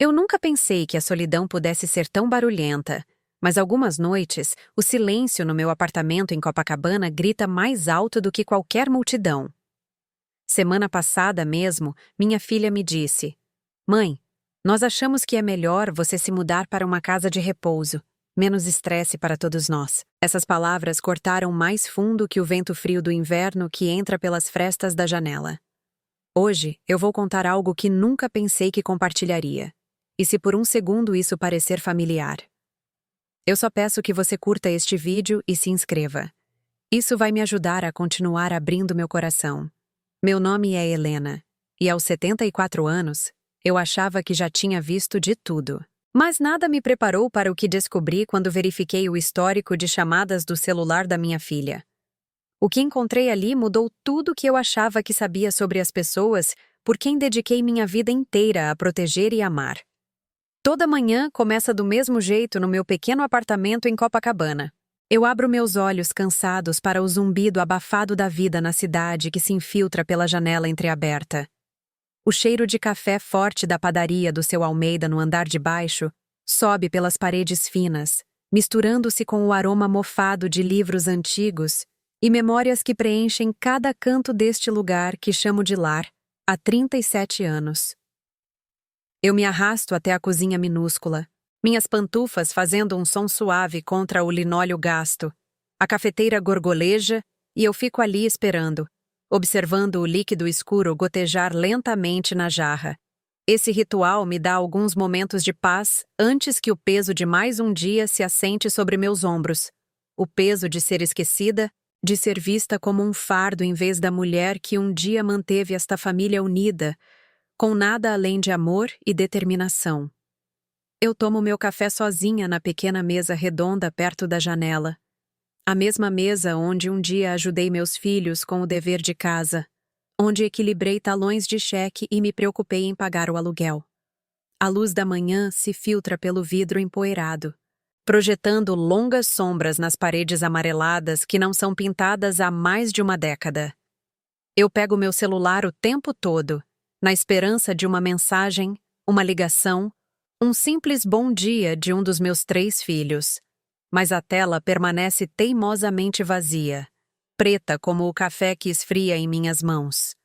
Eu nunca pensei que a solidão pudesse ser tão barulhenta, mas algumas noites, o silêncio no meu apartamento em Copacabana grita mais alto do que qualquer multidão. Semana passada mesmo, minha filha me disse: Mãe, nós achamos que é melhor você se mudar para uma casa de repouso, menos estresse para todos nós. Essas palavras cortaram mais fundo que o vento frio do inverno que entra pelas frestas da janela. Hoje, eu vou contar algo que nunca pensei que compartilharia. E se por um segundo isso parecer familiar? Eu só peço que você curta este vídeo e se inscreva. Isso vai me ajudar a continuar abrindo meu coração. Meu nome é Helena, e aos 74 anos, eu achava que já tinha visto de tudo. Mas nada me preparou para o que descobri quando verifiquei o histórico de chamadas do celular da minha filha. O que encontrei ali mudou tudo que eu achava que sabia sobre as pessoas por quem dediquei minha vida inteira a proteger e amar. Toda manhã começa do mesmo jeito no meu pequeno apartamento em Copacabana. Eu abro meus olhos cansados para o zumbido abafado da vida na cidade que se infiltra pela janela entreaberta. O cheiro de café forte da padaria do seu Almeida no andar de baixo sobe pelas paredes finas, misturando-se com o aroma mofado de livros antigos e memórias que preenchem cada canto deste lugar que chamo de lar há 37 anos. Eu me arrasto até a cozinha minúscula, minhas pantufas fazendo um som suave contra o linóleo gasto. A cafeteira gorgoleja e eu fico ali esperando, observando o líquido escuro gotejar lentamente na jarra. Esse ritual me dá alguns momentos de paz antes que o peso de mais um dia se assente sobre meus ombros. O peso de ser esquecida, de ser vista como um fardo em vez da mulher que um dia manteve esta família unida, com nada além de amor e determinação. Eu tomo meu café sozinha na pequena mesa redonda perto da janela. A mesma mesa onde um dia ajudei meus filhos com o dever de casa, onde equilibrei talões de cheque e me preocupei em pagar o aluguel. A luz da manhã se filtra pelo vidro empoeirado, projetando longas sombras nas paredes amareladas que não são pintadas há mais de uma década. Eu pego meu celular o tempo todo, na esperança de uma mensagem, uma ligação, um simples bom dia de um dos meus 3 filhos. Mas a tela permanece teimosamente vazia, preta como o café que esfria em minhas mãos.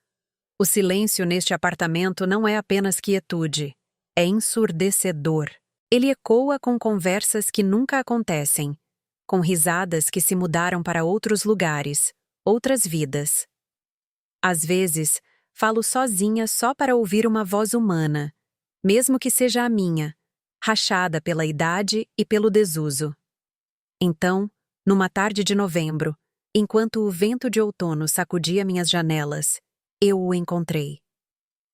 O silêncio neste apartamento não é apenas quietude, é ensurdecedor. Ele ecoa com conversas que nunca acontecem, com risadas que se mudaram para outros lugares, outras vidas. Às vezes, falo sozinha só para ouvir uma voz humana, mesmo que seja a minha, rachada pela idade e pelo desuso. Então, numa tarde de novembro, enquanto o vento de outono sacudia minhas janelas, eu o encontrei.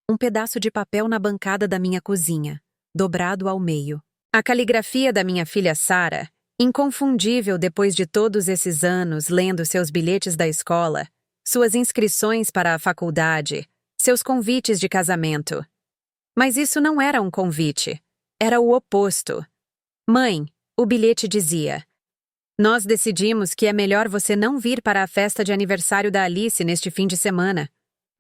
Um pedaço de papel na bancada da minha cozinha, dobrado ao meio. A caligrafia da minha filha Sara, inconfundível depois de todos esses anos lendo seus bilhetes da escola, suas inscrições para a faculdade, seus convites de casamento. Mas isso não era um convite, era o oposto. Mãe, o bilhete dizia: Nós decidimos que é melhor você não vir para a festa de aniversário da Alice neste fim de semana.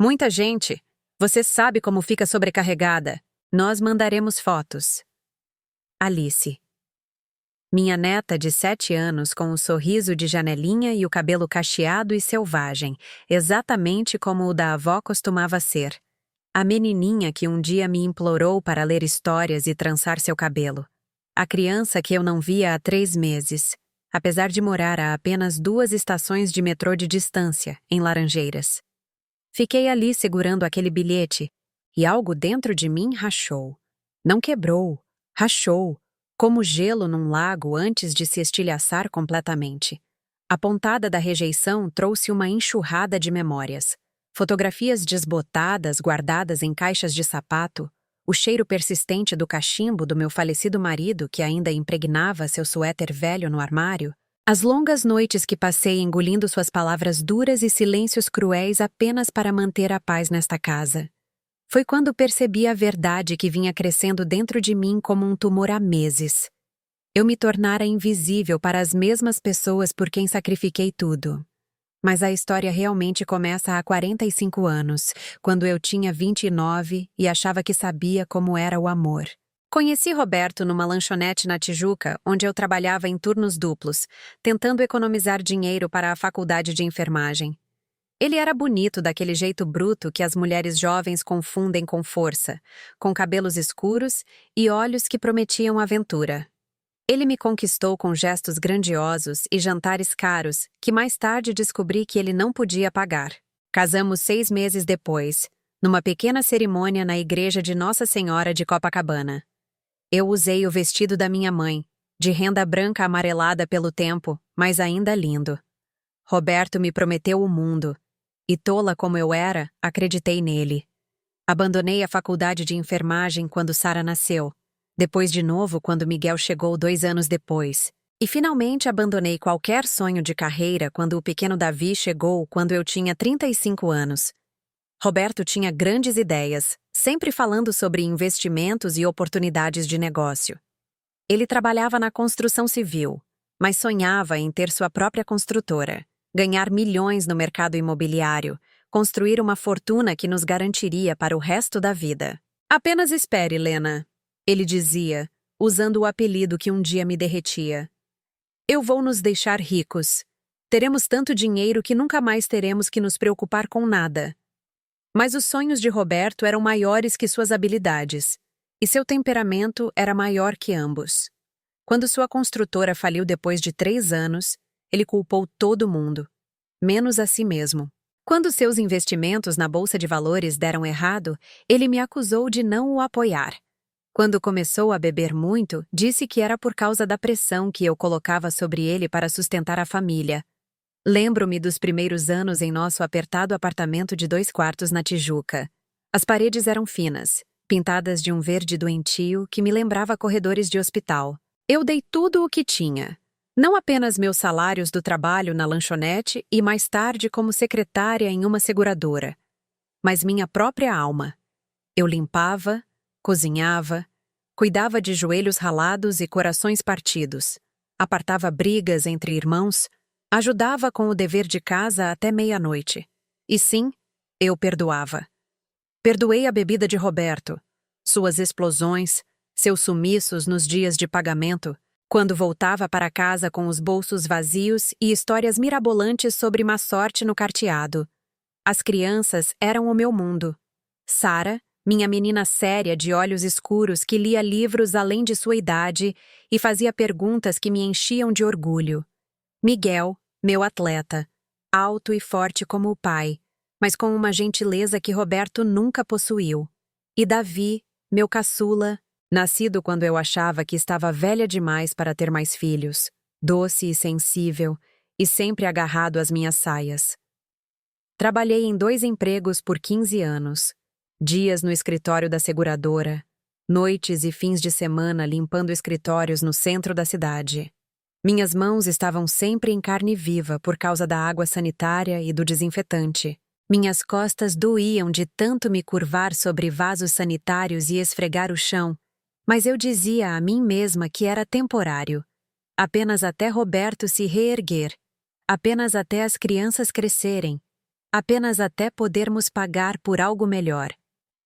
Muita gente. Você sabe como fica sobrecarregada. Nós mandaremos fotos. Alice. Minha neta de 7 anos com o sorriso de janelinha e o cabelo cacheado e selvagem, exatamente como o da avó costumava ser. A menininha que um dia me implorou para ler histórias e trançar seu cabelo. A criança que eu não via há 3 meses, apesar de morar a apenas 2 estações de metrô de distância, em Laranjeiras. Fiquei ali segurando aquele bilhete, e algo dentro de mim rachou. Não quebrou, rachou, como gelo num lago antes de se estilhaçar completamente. A pontada da rejeição trouxe uma enxurrada de memórias. Fotografias desbotadas guardadas em caixas de sapato, o cheiro persistente do cachimbo do meu falecido marido que ainda impregnava seu suéter velho no armário, as longas noites que passei engolindo suas palavras duras e silêncios cruéis apenas para manter a paz nesta casa. Foi quando percebi a verdade que vinha crescendo dentro de mim como um tumor há meses. Eu me tornara invisível para as mesmas pessoas por quem sacrifiquei tudo. Mas a história realmente começa há 45 anos, quando eu tinha 29 e achava que sabia como era o amor. Conheci Roberto numa lanchonete na Tijuca, onde eu trabalhava em turnos duplos, tentando economizar dinheiro para a faculdade de enfermagem. Ele era bonito daquele jeito bruto que as mulheres jovens confundem com força, com cabelos escuros e olhos que prometiam aventura. Ele me conquistou com gestos grandiosos e jantares caros, que mais tarde descobri que ele não podia pagar. Casamos 6 meses depois, numa pequena cerimônia na igreja de Nossa Senhora de Copacabana. Eu usei o vestido da minha mãe, de renda branca amarelada pelo tempo, mas ainda lindo. Roberto me prometeu o mundo, e tola como eu era, acreditei nele. Abandonei a faculdade de enfermagem quando Sara nasceu, depois de novo quando Miguel chegou 2 anos depois, e finalmente abandonei qualquer sonho de carreira quando o pequeno Davi chegou quando eu tinha 35 anos. Roberto tinha grandes ideias, sempre falando sobre investimentos e oportunidades de negócio. Ele trabalhava na construção civil, mas sonhava em ter sua própria construtora, ganhar milhões no mercado imobiliário, construir uma fortuna que nos garantiria para o resto da vida. Apenas espere, Lena, ele dizia, usando o apelido que um dia me derretia. Eu vou nos deixar ricos. Teremos tanto dinheiro que nunca mais teremos que nos preocupar com nada. Mas os sonhos de Roberto eram maiores que suas habilidades, e seu temperamento era maior que ambos. Quando sua construtora faliu depois de 3 anos, ele culpou todo mundo, menos a si mesmo. Quando seus investimentos na bolsa de valores deram errado, ele me acusou de não o apoiar. Quando começou a beber muito, disse que era por causa da pressão que eu colocava sobre ele para sustentar a família. Lembro-me dos primeiros anos em nosso apertado apartamento de 2 quartos na Tijuca. As paredes eram finas, pintadas de um verde doentio que me lembrava corredores de hospital. Eu dei tudo o que tinha. Não apenas meus salários do trabalho na lanchonete e mais tarde como secretária em uma seguradora, mas minha própria alma. Eu limpava, cozinhava, cuidava de joelhos ralados e corações partidos, apartava brigas entre irmãos, ajudava com o dever de casa até meia-noite. E sim, eu perdoava. Perdoei a bebida de Roberto, suas explosões, seus sumiços nos dias de pagamento, quando voltava para casa com os bolsos vazios e histórias mirabolantes sobre má sorte no carteado. As crianças eram o meu mundo. Sara, minha menina séria de olhos escuros que lia livros além de sua idade e fazia perguntas que me enchiam de orgulho. Miguel, meu atleta, alto e forte como o pai, mas com uma gentileza que Roberto nunca possuiu. E Davi, meu caçula, nascido quando eu achava que estava velha demais para ter mais filhos, doce e sensível, e sempre agarrado às minhas saias. Trabalhei em 2 empregos por 15 anos, dias no escritório da seguradora, noites e fins de semana limpando escritórios no centro da cidade. Minhas mãos estavam sempre em carne viva por causa da água sanitária e do desinfetante. Minhas costas doíam de tanto me curvar sobre vasos sanitários e esfregar o chão, mas eu dizia a mim mesma que era temporário. Apenas até Roberto se reerguer, apenas até as crianças crescerem, apenas até podermos pagar por algo melhor.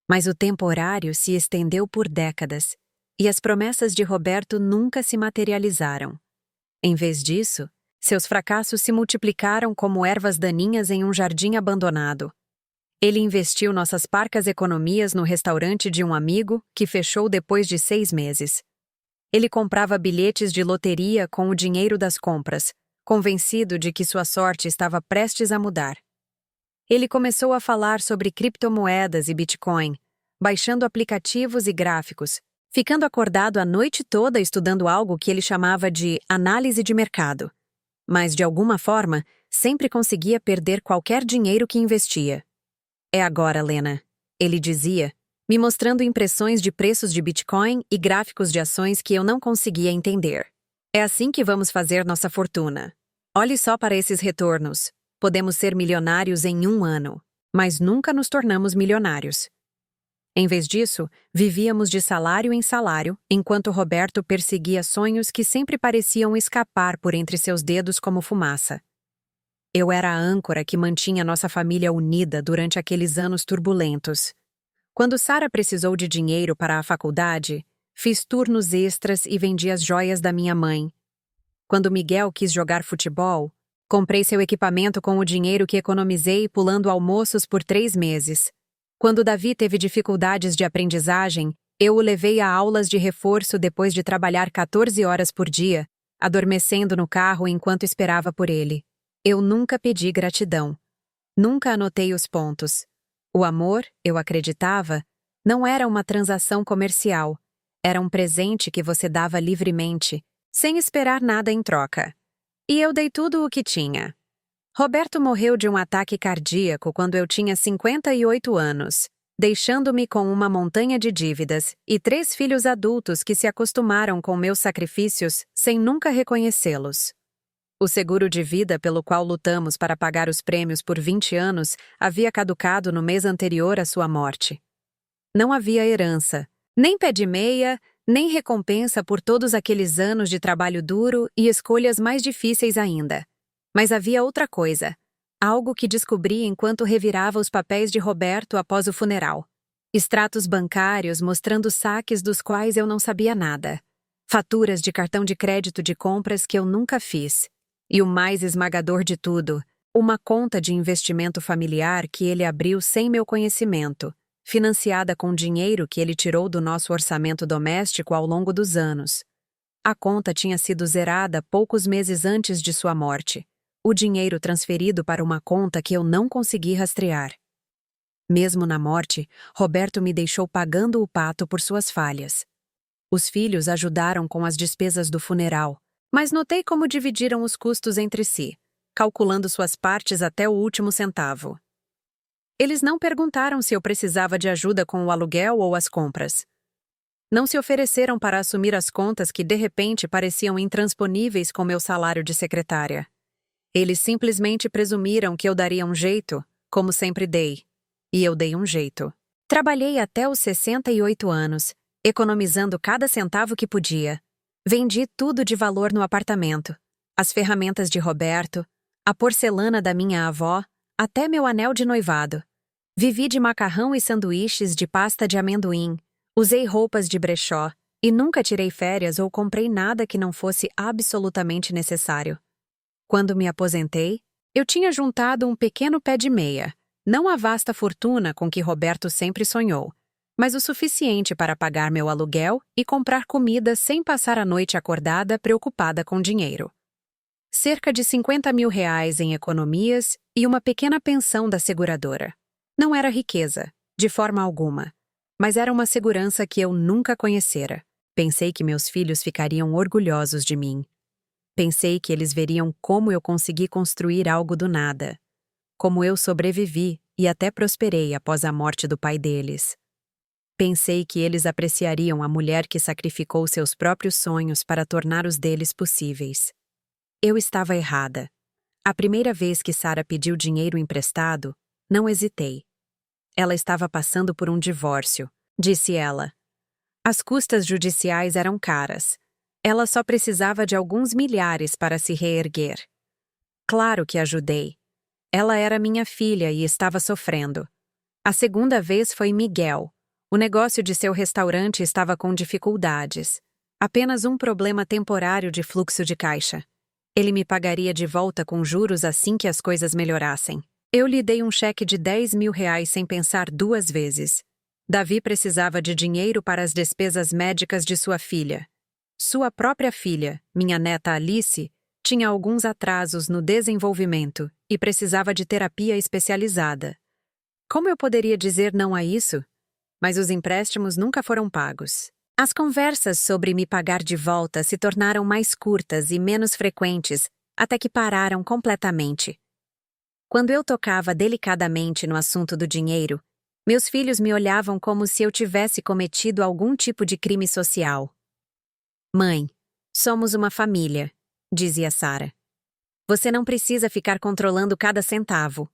Mas o temporário se estendeu por décadas, e as promessas de Roberto nunca se materializaram. Em vez disso, seus fracassos se multiplicaram como ervas daninhas em um jardim abandonado. Ele investiu nossas parcas economias no restaurante de um amigo que fechou depois de 6 meses. Ele comprava bilhetes de loteria com o dinheiro das compras, convencido de que sua sorte estava prestes a mudar. Ele começou a falar sobre criptomoedas e Bitcoin, baixando aplicativos e gráficos, ficando acordado a noite toda estudando algo que ele chamava de análise de mercado. Mas, de alguma forma, sempre conseguia perder qualquer dinheiro que investia. É agora, Lena, ele dizia, me mostrando impressões de preços de Bitcoin e gráficos de ações que eu não conseguia entender. É assim que vamos fazer nossa fortuna. Olhe só para esses retornos. Podemos ser milionários em 1 ano, mas nunca nos tornamos milionários. Em vez disso, vivíamos de salário em salário, enquanto Roberto perseguia sonhos que sempre pareciam escapar por entre seus dedos como fumaça. Eu era a âncora que mantinha nossa família unida durante aqueles anos turbulentos. Quando Sara precisou de dinheiro para a faculdade, Fiz turnos extras e vendi as joias da minha mãe. Quando Miguel quis jogar futebol, comprei seu equipamento com o dinheiro que economizei pulando almoços por 3 meses. Quando Davi teve dificuldades de aprendizagem, eu o levei a aulas de reforço depois de trabalhar 14 horas por dia, adormecendo no carro enquanto esperava por ele. Eu nunca pedi gratidão. Nunca anotei os pontos. O amor, eu acreditava, não era uma transação comercial. Era um presente que você dava livremente, sem esperar nada em troca. E eu dei tudo o que tinha. Roberto morreu de um ataque cardíaco quando eu tinha 58 anos, deixando-me com uma montanha de dívidas e 3 filhos adultos que se acostumaram com meus sacrifícios sem nunca reconhecê-los. O seguro de vida pelo qual lutamos para pagar os prêmios por 20 anos havia caducado no mês anterior à sua morte. Não havia herança, nem pé de meia, nem recompensa por todos aqueles anos de trabalho duro e escolhas mais difíceis ainda. Mas havia outra coisa, algo que descobri enquanto revirava os papéis de Roberto após o funeral. Extratos bancários mostrando saques dos quais eu não sabia nada. Faturas de cartão de crédito de compras que eu nunca fiz. E o mais esmagador de tudo, uma conta de investimento familiar que ele abriu sem meu conhecimento, financiada com dinheiro que ele tirou do nosso orçamento doméstico ao longo dos anos. A conta tinha sido zerada poucos meses antes de sua morte. O dinheiro transferido para uma conta que eu não consegui rastrear. Mesmo na morte, Roberto me deixou pagando o pato por suas falhas. Os filhos ajudaram com as despesas do funeral, mas notei como dividiram os custos entre si, calculando suas partes até o último centavo. Eles não perguntaram se eu precisava de ajuda com o aluguel ou as compras. Não se ofereceram para assumir as contas que de repente pareciam intransponíveis com meu salário de secretária. Eles simplesmente presumiram que eu daria um jeito, como sempre dei. E eu dei um jeito. Trabalhei até os 68 anos, economizando cada centavo que podia. Vendi tudo de valor no apartamento. As ferramentas de Roberto, a porcelana da minha avó, até meu anel de noivado. Vivi de macarrão e sanduíches de pasta de amendoim. Usei roupas de brechó e nunca tirei férias ou comprei nada que não fosse absolutamente necessário. Quando me aposentei, eu tinha juntado um pequeno pé de meia, não a vasta fortuna com que Roberto sempre sonhou, mas o suficiente para pagar meu aluguel e comprar comida sem passar a noite acordada preocupada com dinheiro. Cerca de 50 mil reais em economias e uma pequena pensão da seguradora. Não era riqueza, de forma alguma, mas era uma segurança que eu nunca conhecera. Pensei que meus filhos ficariam orgulhosos de mim. Pensei que eles veriam como eu consegui construir algo do nada. Como eu sobrevivi e até prosperei após a morte do pai deles. Pensei que eles apreciariam a mulher que sacrificou seus próprios sonhos para tornar os deles possíveis. Eu estava errada. A primeira vez que Sara pediu dinheiro emprestado, não hesitei. Ela estava passando por um divórcio, disse ela. As custas judiciais eram caras. Ela só precisava de alguns milhares para se reerguer. Claro que ajudei. Ela era minha filha e estava sofrendo. A segunda vez foi Miguel. O negócio de seu restaurante estava com dificuldades. Apenas um problema temporário de fluxo de caixa. Ele me pagaria de volta com juros assim que as coisas melhorassem. Eu lhe dei um cheque de 10 mil reais sem pensar 2 vezes. Davi precisava de dinheiro para as despesas médicas de sua filha. Sua própria filha, minha neta Alice, tinha alguns atrasos no desenvolvimento e precisava de terapia especializada. Como eu poderia dizer não a isso? Mas os empréstimos nunca foram pagos. As conversas sobre me pagar de volta se tornaram mais curtas e menos frequentes, até que pararam completamente. Quando eu tocava delicadamente no assunto do dinheiro, meus filhos me olhavam como se eu tivesse cometido algum tipo de crime social. Mãe, somos uma família, dizia Sara. Você não precisa ficar controlando cada centavo.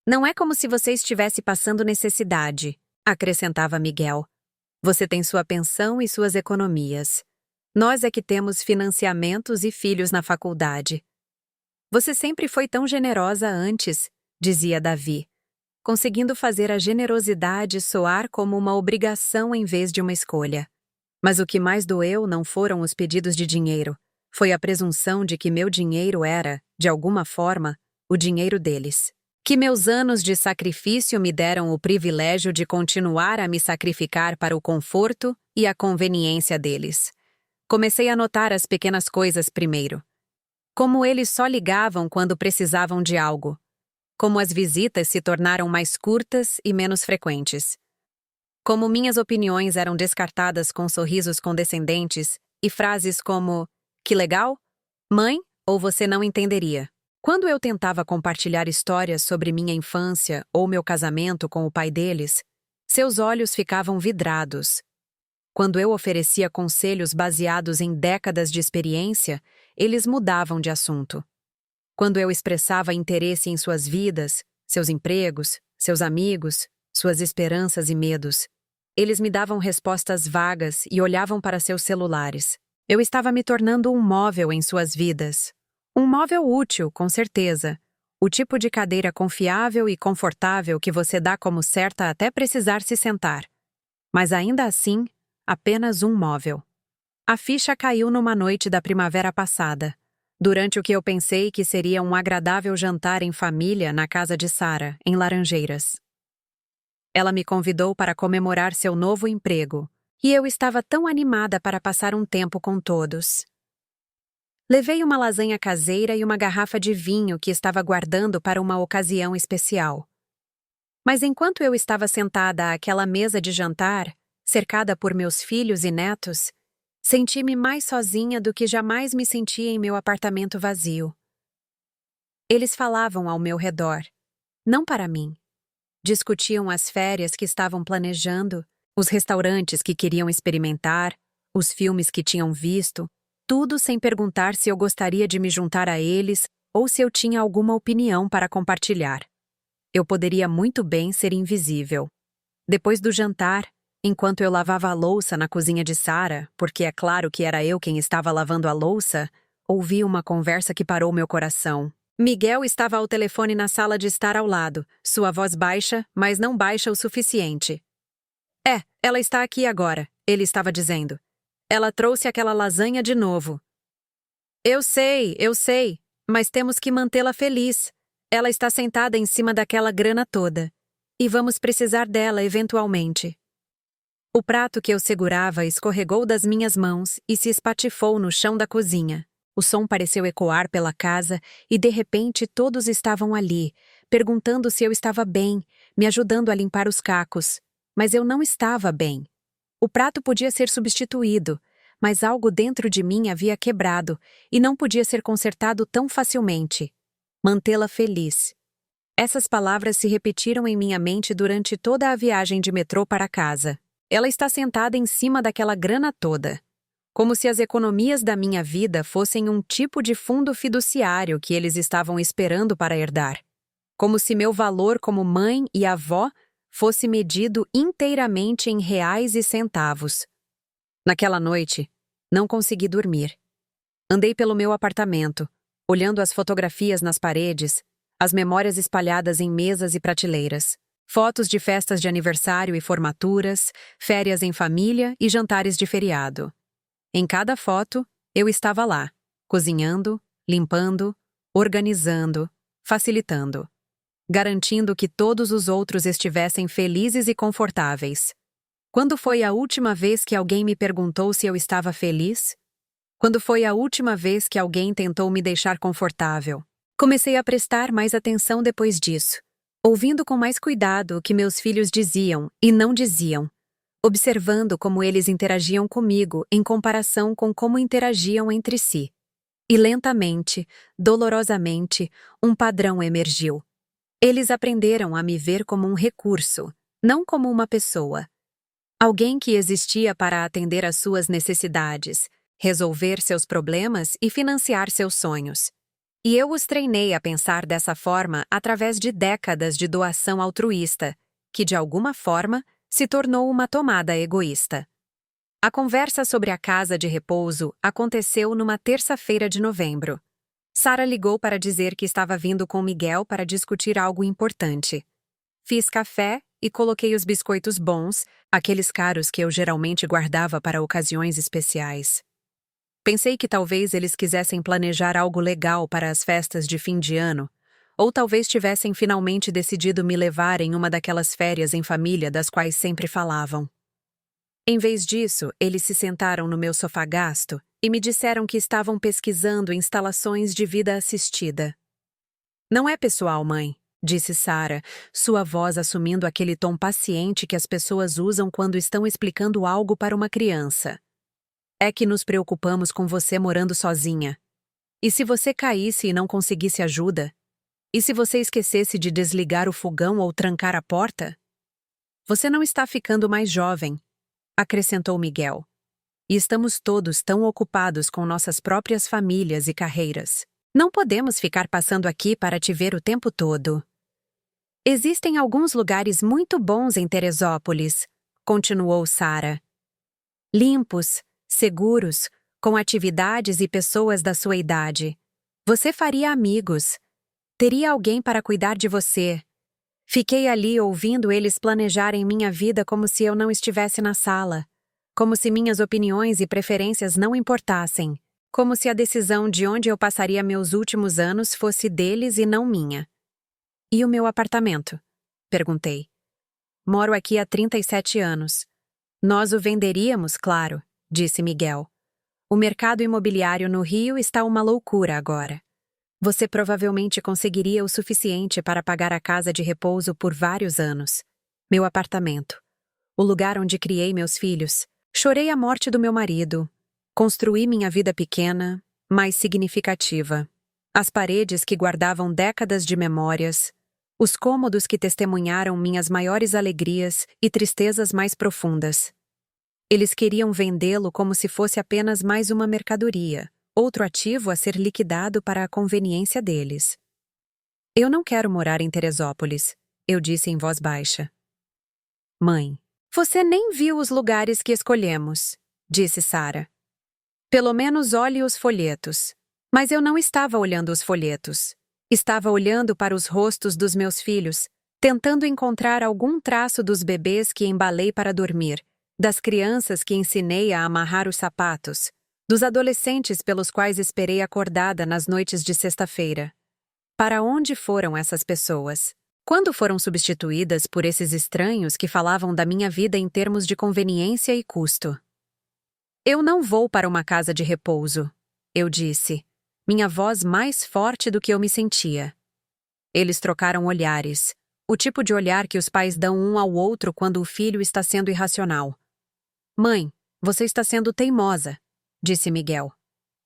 Não é como se você estivesse passando necessidade, acrescentava Miguel. Você tem sua pensão e suas economias. Nós é que temos financiamentos e filhos na faculdade. Você sempre foi tão generosa antes, dizia Davi, conseguindo fazer a generosidade soar como uma obrigação em vez de uma escolha. Mas o que mais doeu não foram os pedidos de dinheiro, foi a presunção de que meu dinheiro era, de alguma forma, o dinheiro deles. Que meus anos de sacrifício me deram o privilégio de continuar a me sacrificar para o conforto e a conveniência deles. Comecei a notar as pequenas coisas primeiro. Como eles só ligavam quando precisavam de algo. Como as visitas se tornaram mais curtas e menos frequentes. Como minhas opiniões eram descartadas com sorrisos condescendentes e frases como "que legal? Mãe? Ou você não entenderia?". Quando eu tentava compartilhar histórias sobre minha infância ou meu casamento com o pai deles, seus olhos ficavam vidrados. Quando eu oferecia conselhos baseados em décadas de experiência, eles mudavam de assunto. Quando eu expressava interesse em suas vidas, seus empregos, seus amigos, suas esperanças e medos, eles me davam respostas vagas e olhavam para seus celulares. Eu estava me tornando um móvel em suas vidas. Um móvel útil, com certeza. O tipo de cadeira confiável e confortável que você dá como certa até precisar se sentar. Mas ainda assim, apenas um móvel. A ficha caiu numa noite da primavera passada, durante o que eu pensei que seria um agradável jantar em família na casa de Sarah, em Laranjeiras. Ela me convidou para comemorar seu novo emprego, e eu estava tão animada para passar um tempo com todos. Levei uma lasanha caseira e uma garrafa de vinho que estava guardando para uma ocasião especial. Mas enquanto eu estava sentada àquela mesa de jantar, cercada por meus filhos e netos, senti-me mais sozinha do que jamais me sentia em meu apartamento vazio. Eles falavam ao meu redor, não para mim. Discutiam as férias que estavam planejando, os restaurantes que queriam experimentar, os filmes que tinham visto, tudo sem perguntar se eu gostaria de me juntar a eles ou se eu tinha alguma opinião para compartilhar. Eu poderia muito bem ser invisível. Depois do jantar, enquanto eu lavava a louça na cozinha de Sarah, porque é claro que era eu quem estava lavando a louça, ouvi uma conversa que parou meu coração. Miguel estava ao telefone na sala de estar ao lado, sua voz baixa, mas não baixa o suficiente. Ela está aqui agora, ele estava dizendo. Ela trouxe aquela lasanha de novo. Eu sei, mas temos que mantê-la feliz. Ela está sentada em cima daquela grana toda. E vamos precisar dela eventualmente. O prato que eu segurava escorregou das minhas mãos e se espatifou no chão da cozinha. O som pareceu ecoar pela casa e, de repente, todos estavam ali, perguntando se eu estava bem, me ajudando a limpar os cacos. Mas eu não estava bem. O prato podia ser substituído, mas algo dentro de mim havia quebrado e não podia ser consertado tão facilmente. Mantê-la feliz. Essas palavras se repetiram em minha mente durante toda a viagem de metrô para casa. Ela está sentada em cima daquela grana toda. Como se as economias da minha vida fossem um tipo de fundo fiduciário que eles estavam esperando para herdar. Como se meu valor como mãe e avó fosse medido inteiramente em reais e centavos. Naquela noite, não consegui dormir. Andei pelo meu apartamento, olhando as fotografias nas paredes, as memórias espalhadas em mesas e prateleiras, fotos de festas de aniversário e formaturas, férias em família e jantares de feriado. Em cada foto, eu estava lá, cozinhando, limpando, organizando, facilitando, garantindo que todos os outros estivessem felizes e confortáveis. Quando foi a última vez que alguém me perguntou se eu estava feliz? Quando foi a última vez que alguém tentou me deixar confortável? Comecei a prestar mais atenção depois disso, ouvindo com mais cuidado o que meus filhos diziam e não diziam, observando como eles interagiam comigo em comparação com como interagiam entre si. E lentamente, dolorosamente, um padrão emergiu. Eles aprenderam a me ver como um recurso, não como uma pessoa. Alguém que existia para atender às suas necessidades, resolver seus problemas e financiar seus sonhos. E eu os treinei a pensar dessa forma através de décadas de doação altruísta, que de alguma forma se tornou uma tomada egoísta. A conversa sobre a casa de repouso aconteceu numa terça-feira de novembro. Sarah ligou para dizer que estava vindo com Miguel para discutir algo importante. Fiz café e coloquei os biscoitos bons, aqueles caros que eu geralmente guardava para ocasiões especiais. Pensei que talvez eles quisessem planejar algo legal para as festas de fim de ano, ou talvez tivessem finalmente decidido me levar em uma daquelas férias em família das quais sempre falavam. Em vez disso, eles se sentaram no meu sofá gasto e me disseram que estavam pesquisando instalações de vida assistida. Não é pessoal, mãe, disse Sarah, sua voz assumindo aquele tom paciente que as pessoas usam quando estão explicando algo para uma criança. É que nos preocupamos com você morando sozinha. E se você caísse e não conseguisse ajuda? E se você esquecesse de desligar o fogão ou trancar a porta? Você não está ficando mais jovem, acrescentou Miguel. E estamos todos tão ocupados com nossas próprias famílias e carreiras. Não podemos ficar passando aqui para te ver o tempo todo. Existem alguns lugares muito bons em Teresópolis, continuou Sarah. Limpos, seguros, com atividades e pessoas da sua idade. Você faria amigos. Teria alguém para cuidar de você. Fiquei ali ouvindo eles planejarem minha vida como se eu não estivesse na sala. Como se minhas opiniões e preferências não importassem. Como se a decisão de onde eu passaria meus últimos anos fosse deles e não minha. E o meu apartamento? Perguntei. Moro aqui há 37 anos. Nós o venderíamos, claro, disse Miguel. O mercado imobiliário no Rio está uma loucura agora. Você provavelmente conseguiria o suficiente para pagar a casa de repouso por vários anos. Meu apartamento. O lugar onde criei meus filhos. Chorei a morte do meu marido. Construí minha vida pequena, mas significativa. As paredes que guardavam décadas de memórias. Os cômodos que testemunharam minhas maiores alegrias e tristezas mais profundas. Eles queriam vendê-lo como se fosse apenas mais uma mercadoria, outro ativo a ser liquidado para a conveniência deles. Eu não quero morar em Teresópolis, eu disse em voz baixa. Mãe, você nem viu os lugares que escolhemos, disse Sarah. Pelo menos olhe os folhetos. Mas eu não estava olhando os folhetos. Estava olhando para os rostos dos meus filhos, tentando encontrar algum traço dos bebês que embalei para dormir, das crianças que ensinei a amarrar os sapatos, dos adolescentes pelos quais esperei acordada nas noites de sexta-feira. Para onde foram essas pessoas? Quando foram substituídas por esses estranhos que falavam da minha vida em termos de conveniência e custo? Eu não vou para uma casa de repouso, eu disse, minha voz mais forte do que eu me sentia. Eles trocaram olhares, o tipo de olhar que os pais dão um ao outro quando o filho está sendo irracional. Mãe, você está sendo teimosa, disse Miguel.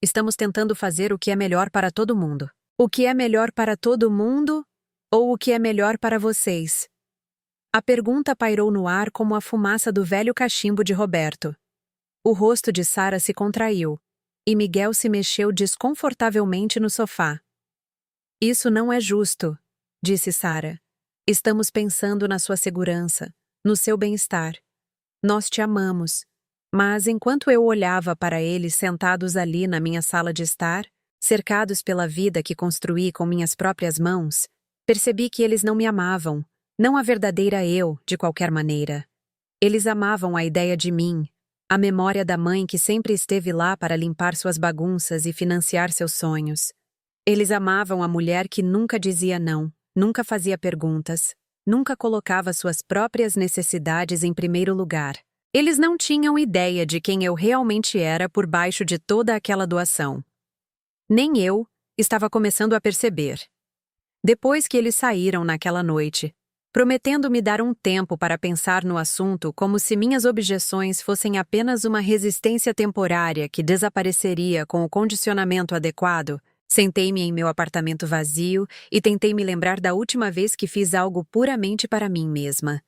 Estamos tentando fazer o que é melhor para todo mundo. O que é melhor para todo mundo ou o que é melhor para vocês? A pergunta pairou no ar como a fumaça do velho cachimbo de Roberto. O rosto de Sarah se contraiu, e Miguel se mexeu desconfortavelmente no sofá. Isso não é justo, disse Sarah. Estamos pensando na sua segurança, no seu bem-estar. Nós te amamos. Mas enquanto eu olhava para eles sentados ali na minha sala de estar, cercados pela vida que construí com minhas próprias mãos, percebi que eles não me amavam, não a verdadeira eu, de qualquer maneira. Eles amavam a ideia de mim, a memória da mãe que sempre esteve lá para limpar suas bagunças e financiar seus sonhos. Eles amavam a mulher que nunca dizia não, nunca fazia perguntas, nunca colocava suas próprias necessidades em primeiro lugar. Eles não tinham ideia de quem eu realmente era por baixo de toda aquela doação. Nem eu estava começando a perceber. Depois que eles saíram naquela noite, prometendo me dar um tempo para pensar no assunto como se minhas objeções fossem apenas uma resistência temporária que desapareceria com o condicionamento adequado, sentei-me em meu apartamento vazio e tentei me lembrar da última vez que fiz algo puramente para mim mesma.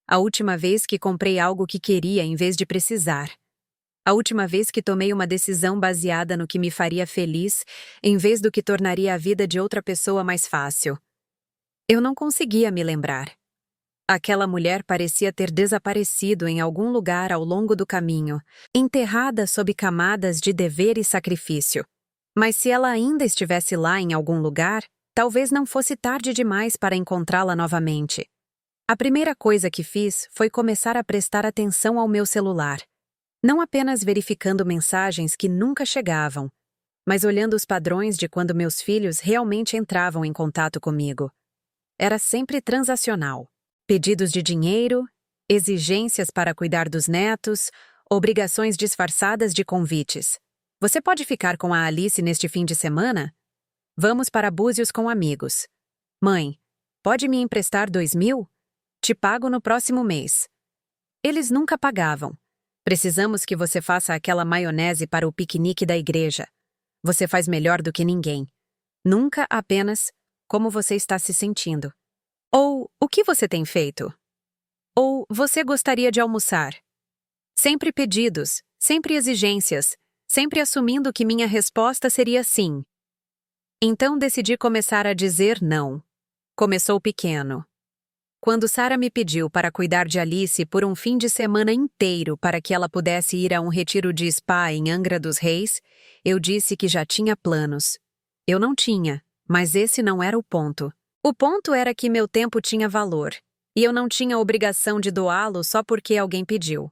A última vez que comprei algo que queria em vez de precisar. A última vez que tomei uma decisão baseada no que me faria feliz, em vez do que tornaria a vida de outra pessoa mais fácil. Eu não conseguia me lembrar. Aquela mulher parecia ter desaparecido em algum lugar ao longo do caminho, enterrada sob camadas de dever e sacrifício. Mas se ela ainda estivesse lá em algum lugar, talvez não fosse tarde demais para encontrá-la novamente. A primeira coisa que fiz foi começar a prestar atenção ao meu celular, não apenas verificando mensagens que nunca chegavam, mas olhando os padrões de quando meus filhos realmente entravam em contato comigo. Era sempre transacional. Pedidos de dinheiro, exigências para cuidar dos netos, obrigações disfarçadas de convites. Você pode ficar com a Alice neste fim de semana? Vamos para Búzios com amigos. Mãe, pode me emprestar 2.000? Te pago no próximo mês. Eles nunca pagavam. Precisamos que você faça aquela maionese para o piquenique da igreja. Você faz melhor do que ninguém. Nunca apenas como você está se sentindo. Ou o que você tem feito? Ou você gostaria de almoçar? Sempre pedidos, sempre exigências, sempre assumindo que minha resposta seria sim. Então decidi começar a dizer não. Começou pequeno. Quando Sarah me pediu para cuidar de Alice por um fim de semana inteiro para que ela pudesse ir a um retiro de spa em Angra dos Reis, eu disse que já tinha planos. Eu não tinha, mas esse não era o ponto. O ponto era que meu tempo tinha valor, e eu não tinha obrigação de doá-lo só porque alguém pediu.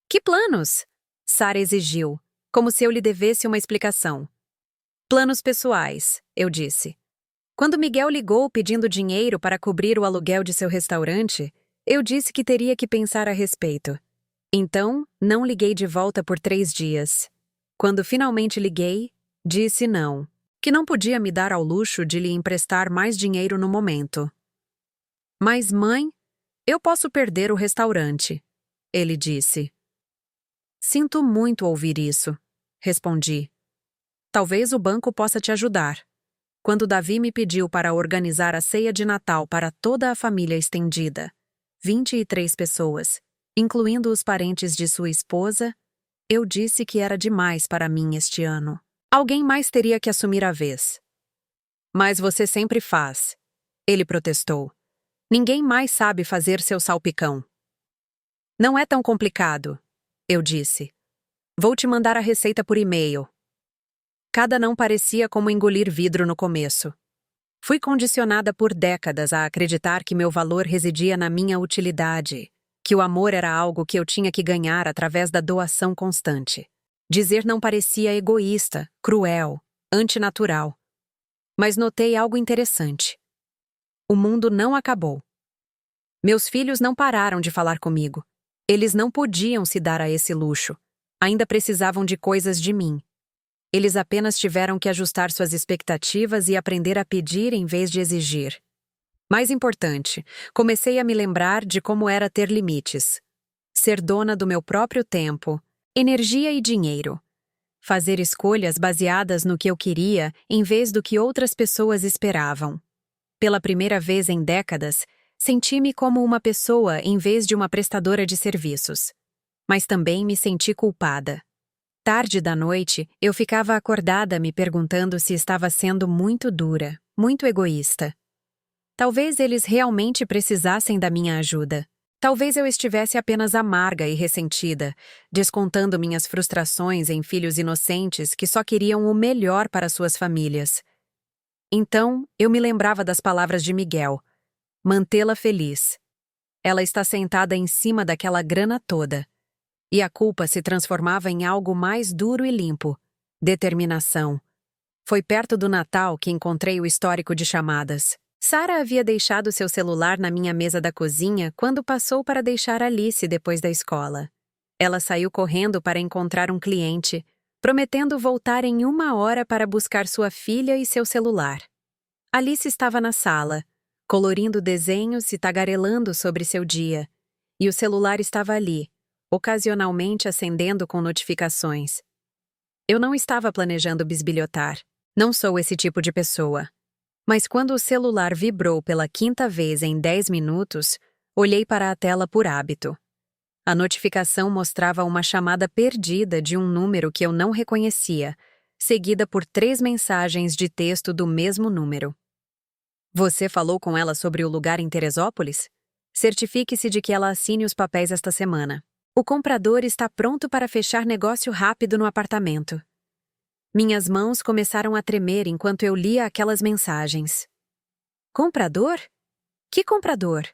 Que planos? Sarah exigiu, como se eu lhe devesse uma explicação. Planos pessoais, eu disse. Quando Miguel ligou pedindo dinheiro para cobrir o aluguel de seu restaurante, eu disse que teria que pensar a respeito. Então, não liguei de volta por 3 dias. Quando finalmente liguei, disse não, que não podia me dar ao luxo de lhe emprestar mais dinheiro no momento. Mas, mãe, eu posso perder o restaurante, ele disse. Sinto muito ouvir isso, respondi. Talvez o banco possa te ajudar. Quando Davi me pediu para organizar a ceia de Natal para toda a família estendida, 23 pessoas, incluindo os parentes de sua esposa, eu disse que era demais para mim este ano. Alguém mais teria que assumir a vez. Mas você sempre faz, ele protestou. Ninguém mais sabe fazer seu salpicão. Não é tão complicado, eu disse. Vou te mandar a receita por e-mail. Cada não parecia como engolir vidro no começo. Fui condicionada por décadas a acreditar que meu valor residia na minha utilidade, que o amor era algo que eu tinha que ganhar através da doação constante. Dizer não parecia egoísta, cruel, antinatural. Mas notei algo interessante. O mundo não acabou. Meus filhos não pararam de falar comigo. Eles não podiam se dar a esse luxo. Ainda precisavam de coisas de mim. Eles apenas tiveram que ajustar suas expectativas e aprender a pedir em vez de exigir. Mais importante, comecei a me lembrar de como era ter limites. Ser dona do meu próprio tempo, energia e dinheiro. Fazer escolhas baseadas no que eu queria em vez do que outras pessoas esperavam. Pela primeira vez em décadas, senti-me como uma pessoa em vez de uma prestadora de serviços. Mas também me senti culpada. Tarde da noite, eu ficava acordada me perguntando se estava sendo muito dura, muito egoísta. Talvez eles realmente precisassem da minha ajuda. Talvez eu estivesse apenas amarga e ressentida, descontando minhas frustrações em filhos inocentes que só queriam o melhor para suas famílias. Então, eu me lembrava das palavras de Miguel. Mantê-la feliz. Ela está sentada em cima daquela grana toda. E a culpa se transformava em algo mais duro e limpo. Determinação. Foi perto do Natal que encontrei o histórico de chamadas. Sarah havia deixado seu celular na minha mesa da cozinha quando passou para deixar Alice depois da escola. Ela saiu correndo para encontrar um cliente, prometendo voltar em 1 hora para buscar sua filha e seu celular. Alice estava na sala, colorindo desenhos e tagarelando sobre seu dia, e o celular estava ali, ocasionalmente acendendo com notificações. Eu não estava planejando bisbilhotar. Não sou esse tipo de pessoa. Mas quando o celular vibrou pela 5ª vez em 10 minutos, olhei para a tela por hábito. A notificação mostrava uma chamada perdida de um número que eu não reconhecia, seguida por 3 mensagens de texto do mesmo número. Você falou com ela sobre o lugar em Teresópolis? Certifique-se de que ela assine os papéis esta semana. O comprador está pronto para fechar negócio rápido no apartamento. Minhas mãos começaram a tremer enquanto eu lia aquelas mensagens. Comprador? Que comprador?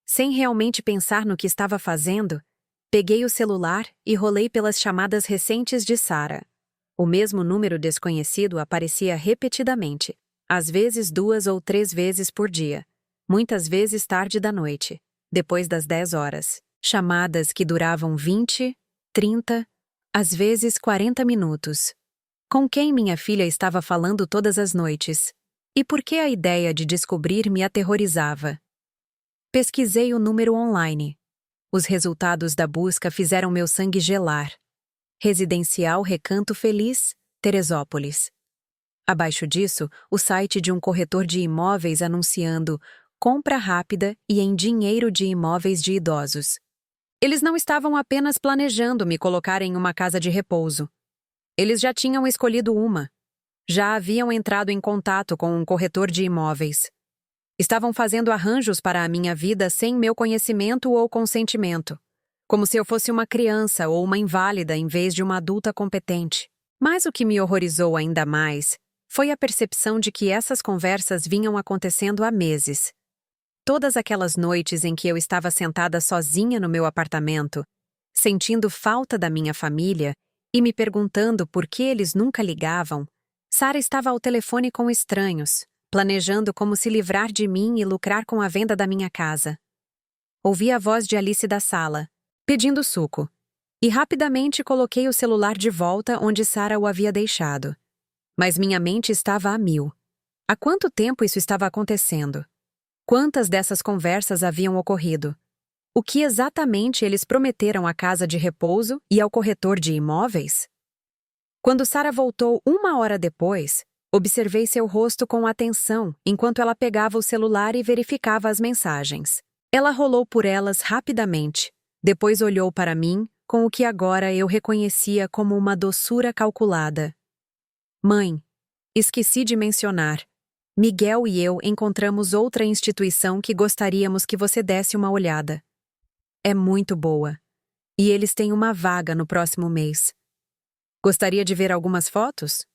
Sem realmente pensar no que estava fazendo, peguei o celular e rolei pelas chamadas recentes de Sara. O mesmo número desconhecido aparecia repetidamente, às vezes 2 ou 3 vezes por dia, muitas vezes tarde da noite, depois das 10 horas. Chamadas que duravam 20, 30, às vezes 40 minutos. Com quem minha filha estava falando todas as noites? E por que a ideia de descobrir me aterrorizava? Pesquisei o número online. Os resultados da busca fizeram meu sangue gelar. Residencial Recanto Feliz, Teresópolis. Abaixo disso, o site de um corretor de imóveis anunciando compra rápida e em dinheiro de imóveis de idosos. Eles não estavam apenas planejando me colocar em uma casa de repouso. Eles já tinham escolhido uma. Já haviam entrado em contato com um corretor de imóveis. Estavam fazendo arranjos para a minha vida sem meu conhecimento ou consentimento, como se eu fosse uma criança ou uma inválida em vez de uma adulta competente. Mas o que me horrorizou ainda mais foi a percepção de que essas conversas vinham acontecendo há meses. Todas aquelas noites em que eu estava sentada sozinha no meu apartamento, sentindo falta da minha família e me perguntando por que eles nunca ligavam, Sara estava ao telefone com estranhos, planejando como se livrar de mim e lucrar com a venda da minha casa. Ouvi a voz de Alice da sala, pedindo suco, e rapidamente coloquei o celular de volta onde Sara o havia deixado. Mas minha mente estava a mil. Há quanto tempo isso estava acontecendo? Quantas dessas conversas haviam ocorrido? O que exatamente eles prometeram à casa de repouso e ao corretor de imóveis? Quando Sara voltou 1 hora depois, observei seu rosto com atenção enquanto ela pegava o celular e verificava as mensagens. Ela rolou por elas rapidamente, depois olhou para mim com o que agora eu reconhecia como uma doçura calculada. Mãe, esqueci de mencionar. Miguel e eu encontramos outra instituição que gostaríamos que você desse uma olhada. É muito boa. E eles têm uma vaga no próximo mês. Gostaria de ver algumas fotos?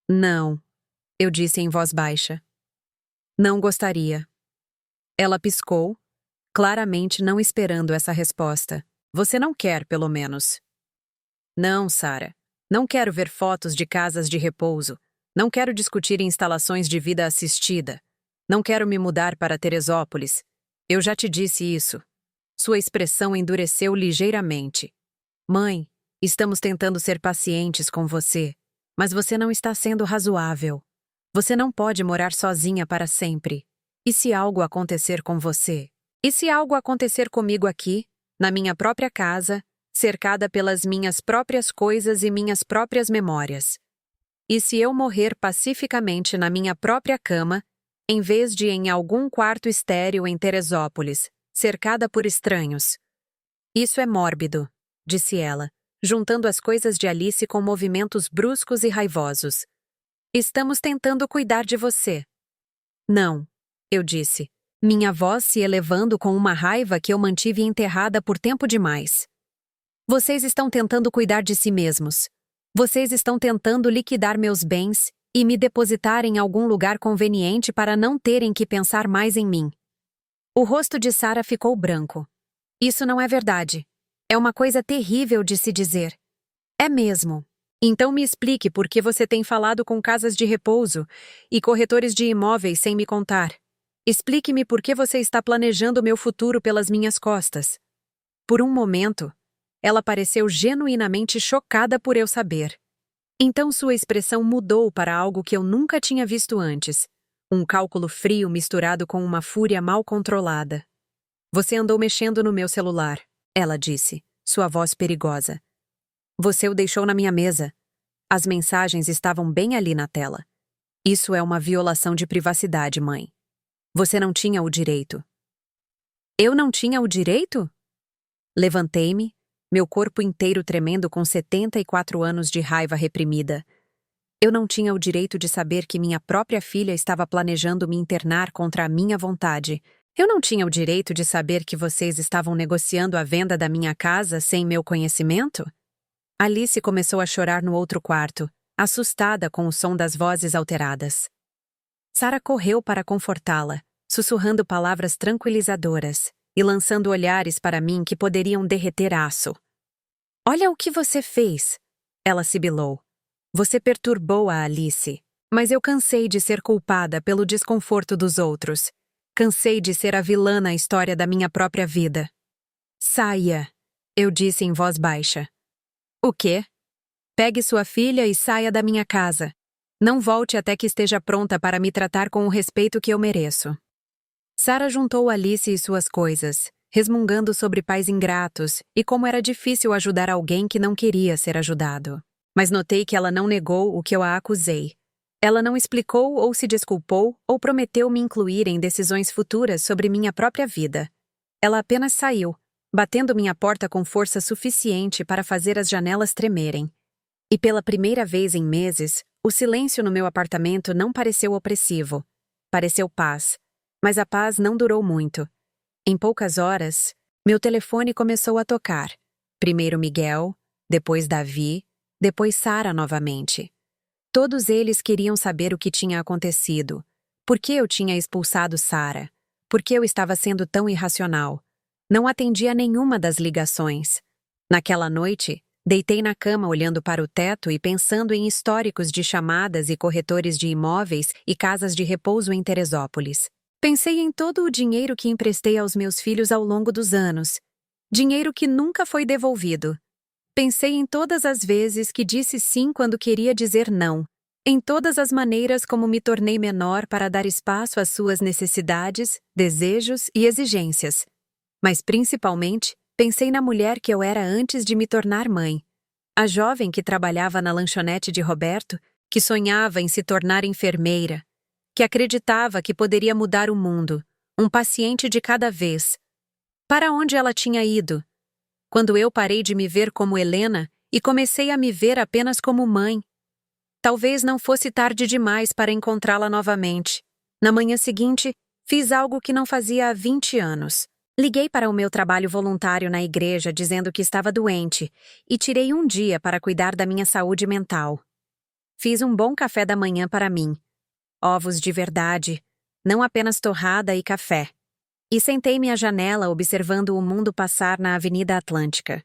Não, eu disse em voz baixa. Não gostaria. Ela piscou, claramente não esperando essa resposta. Você não quer, pelo menos. Não, Sara. Não quero ver fotos de casas de repouso. Não quero discutir instalações de vida assistida. Não quero me mudar para Teresópolis. Eu já te disse isso. Sua expressão endureceu ligeiramente. Mãe, estamos tentando ser pacientes com você, mas você não está sendo razoável. Você não pode morar sozinha para sempre. E se algo acontecer com você? E se algo acontecer comigo aqui, na minha própria casa, cercada pelas minhas próprias coisas e minhas próprias memórias? E se eu morrer pacificamente na minha própria cama, em vez de em algum quarto estéril em Teresópolis, cercada por estranhos? Isso é mórbido, disse ela, juntando as coisas de Alice com movimentos bruscos e raivosos. Estamos tentando cuidar de você. Não, eu disse, minha voz se elevando com uma raiva que eu mantive enterrada por tempo demais. Vocês estão tentando cuidar de si mesmos. Vocês estão tentando liquidar meus bens e me depositar em algum lugar conveniente para não terem que pensar mais em mim. O rosto de Sara ficou branco. Isso não é verdade. É uma coisa terrível de se dizer. É mesmo. Então me explique por que você tem falado com casas de repouso e corretores de imóveis sem me contar. Explique-me por que você está planejando meu futuro pelas minhas costas. Por um momento, ela pareceu genuinamente chocada por eu saber. Então sua expressão mudou para algo que eu nunca tinha visto antes. Um cálculo frio misturado com uma fúria mal controlada. Você andou mexendo no meu celular, ela disse, sua voz perigosa. Você o deixou na minha mesa. As mensagens estavam bem ali na tela. Isso é uma violação de privacidade, mãe. Você não tinha o direito. Eu não tinha o direito? Levantei-me, meu corpo inteiro tremendo com 74 anos de raiva reprimida. Eu não tinha o direito de saber que minha própria filha estava planejando me internar contra a minha vontade. Eu não tinha o direito de saber que vocês estavam negociando a venda da minha casa sem meu conhecimento? Alice começou a chorar no outro quarto, assustada com o som das vozes alteradas. Sara correu para confortá-la, sussurrando palavras tranquilizadoras, e lançando olhares para mim que poderiam derreter aço. "Olha o que você fez!" ela sibilou. "Você perturbou a Alice. Mas eu cansei de ser culpada pelo desconforto dos outros. Cansei de ser a vilã na história da minha própria vida." "Saia!" eu disse em voz baixa. "O quê?" "Pegue sua filha e saia da minha casa. Não volte até que esteja pronta para me tratar com o respeito que eu mereço." Sarah juntou Alice e suas coisas, resmungando sobre pais ingratos e como era difícil ajudar alguém que não queria ser ajudado. Mas notei que ela não negou o que eu a acusei. Ela não explicou ou se desculpou ou prometeu me incluir em decisões futuras sobre minha própria vida. Ela apenas saiu, batendo minha porta com força suficiente para fazer as janelas tremerem. E pela primeira vez em meses, o silêncio no meu apartamento não pareceu opressivo. Pareceu paz. Mas a paz não durou muito. Em poucas horas, meu telefone começou a tocar. Primeiro Miguel, depois Davi, depois Sarah novamente. Todos eles queriam saber o que tinha acontecido. Por que eu tinha expulsado Sarah? Por que eu estava sendo tão irracional? Não atendi a nenhuma das ligações. Naquela noite, deitei na cama olhando para o teto e pensando em históricos de chamadas e corretores de imóveis e casas de repouso em Teresópolis. Pensei em todo o dinheiro que emprestei aos meus filhos ao longo dos anos. Dinheiro que nunca foi devolvido. Pensei em todas as vezes que disse sim quando queria dizer não. Em todas as maneiras como me tornei menor para dar espaço às suas necessidades, desejos e exigências. Mas principalmente, pensei na mulher que eu era antes de me tornar mãe. A jovem que trabalhava na lanchonete de Roberto, que sonhava em se tornar enfermeira, que acreditava que poderia mudar o mundo, um paciente de cada vez. Para onde ela tinha ido? Quando eu parei de me ver como Helena e comecei a me ver apenas como mãe. Talvez não fosse tarde demais para encontrá-la novamente. Na manhã seguinte, fiz algo que não fazia há 20 anos. Liguei para o meu trabalho voluntário na igreja dizendo que estava doente e tirei um dia para cuidar da minha saúde mental. Fiz um bom café da manhã para mim. Ovos de verdade, não apenas torrada e café. E sentei-me à janela observando o mundo passar na Avenida Atlântica.